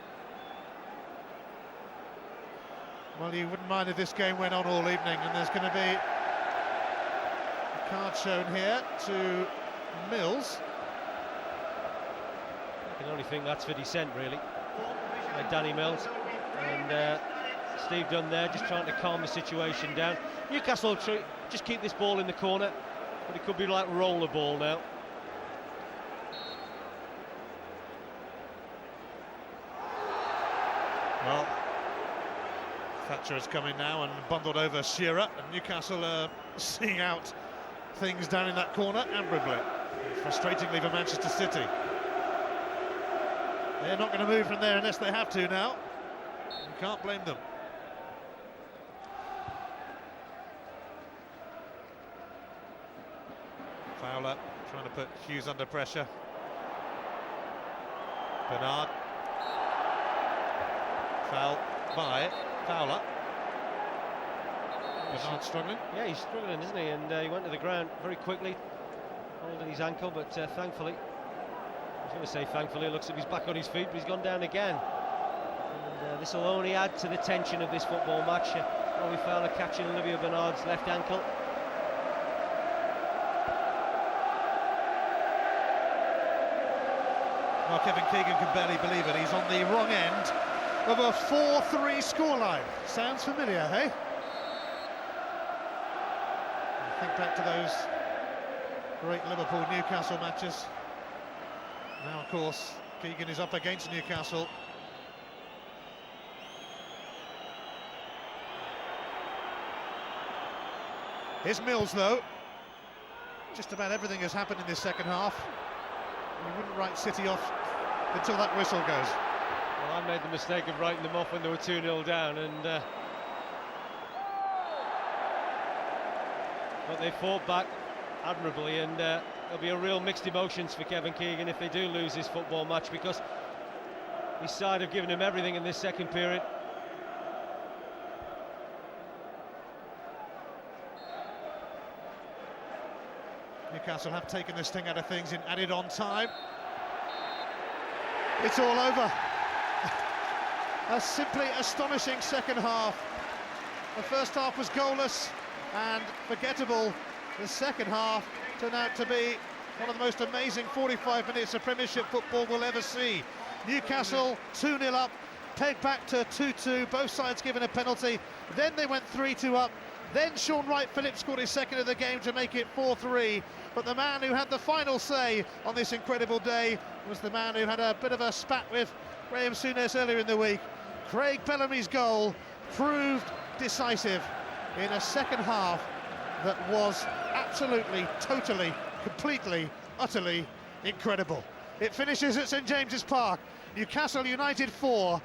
Well, you wouldn't mind if this game went on all evening, and there's going to be a card shown here to Mills. I can only think that's for dissent, really, by Danny Mills. And Steve Dunn there, just trying to calm the situation down. Newcastle just keep this ball in the corner, but it could be like roller ball now. Well, Thatcher is coming now and bundled over Shearer, and Newcastle are seeing out things down in that corner admirably. Frustratingly for Manchester City. They're not going to move from there unless they have to now. You can't blame them. Fowler trying to put Hughes under pressure. Bernard. Foul by Fowler. Bernard struggling? Yeah, he's struggling, isn't he? And he went to the ground very quickly, holding his ankle, but thankfully, I was going to say thankfully, it looks like he's back on his feet, but he's gone down again. This will only add to the tension of this football match. We found a catch in Olivia Bernard's left ankle. Well, Kevin Keegan can barely believe it. He's on the wrong end of a 4-3 scoreline. Sounds familiar, hey? Think back to those great Liverpool-Newcastle matches. Now, of course, Keegan is up against Newcastle. Here's Mills, though. Just about everything has happened in this second half. You wouldn't write City off until that whistle goes. Well, I made the mistake of writing them off when they were 2-0 down, and but they fought back admirably, and there'll be a real mixed emotions for Kevin Keegan if they do lose this football match, because his side have given him everything in this second period. Newcastle have taken this thing out of things in added on time. It's all over. A simply astonishing second half. The first half was goalless and forgettable. The second half turned out to be one of the most amazing 45 minutes of Premiership football we'll ever see. Newcastle 2-0 up, pegged back to 2-2, both sides given a penalty. Then they went 3-2 up. Then Sean Wright-Phillips scored his second of the game to make it 4-3. But the man who had the final say on this incredible day was the man who had a bit of a spat with Graham Souness earlier in the week. Craig Bellamy's goal proved decisive in a second half that was absolutely, totally, completely, utterly incredible. It finishes at St James's Park. Newcastle United 4,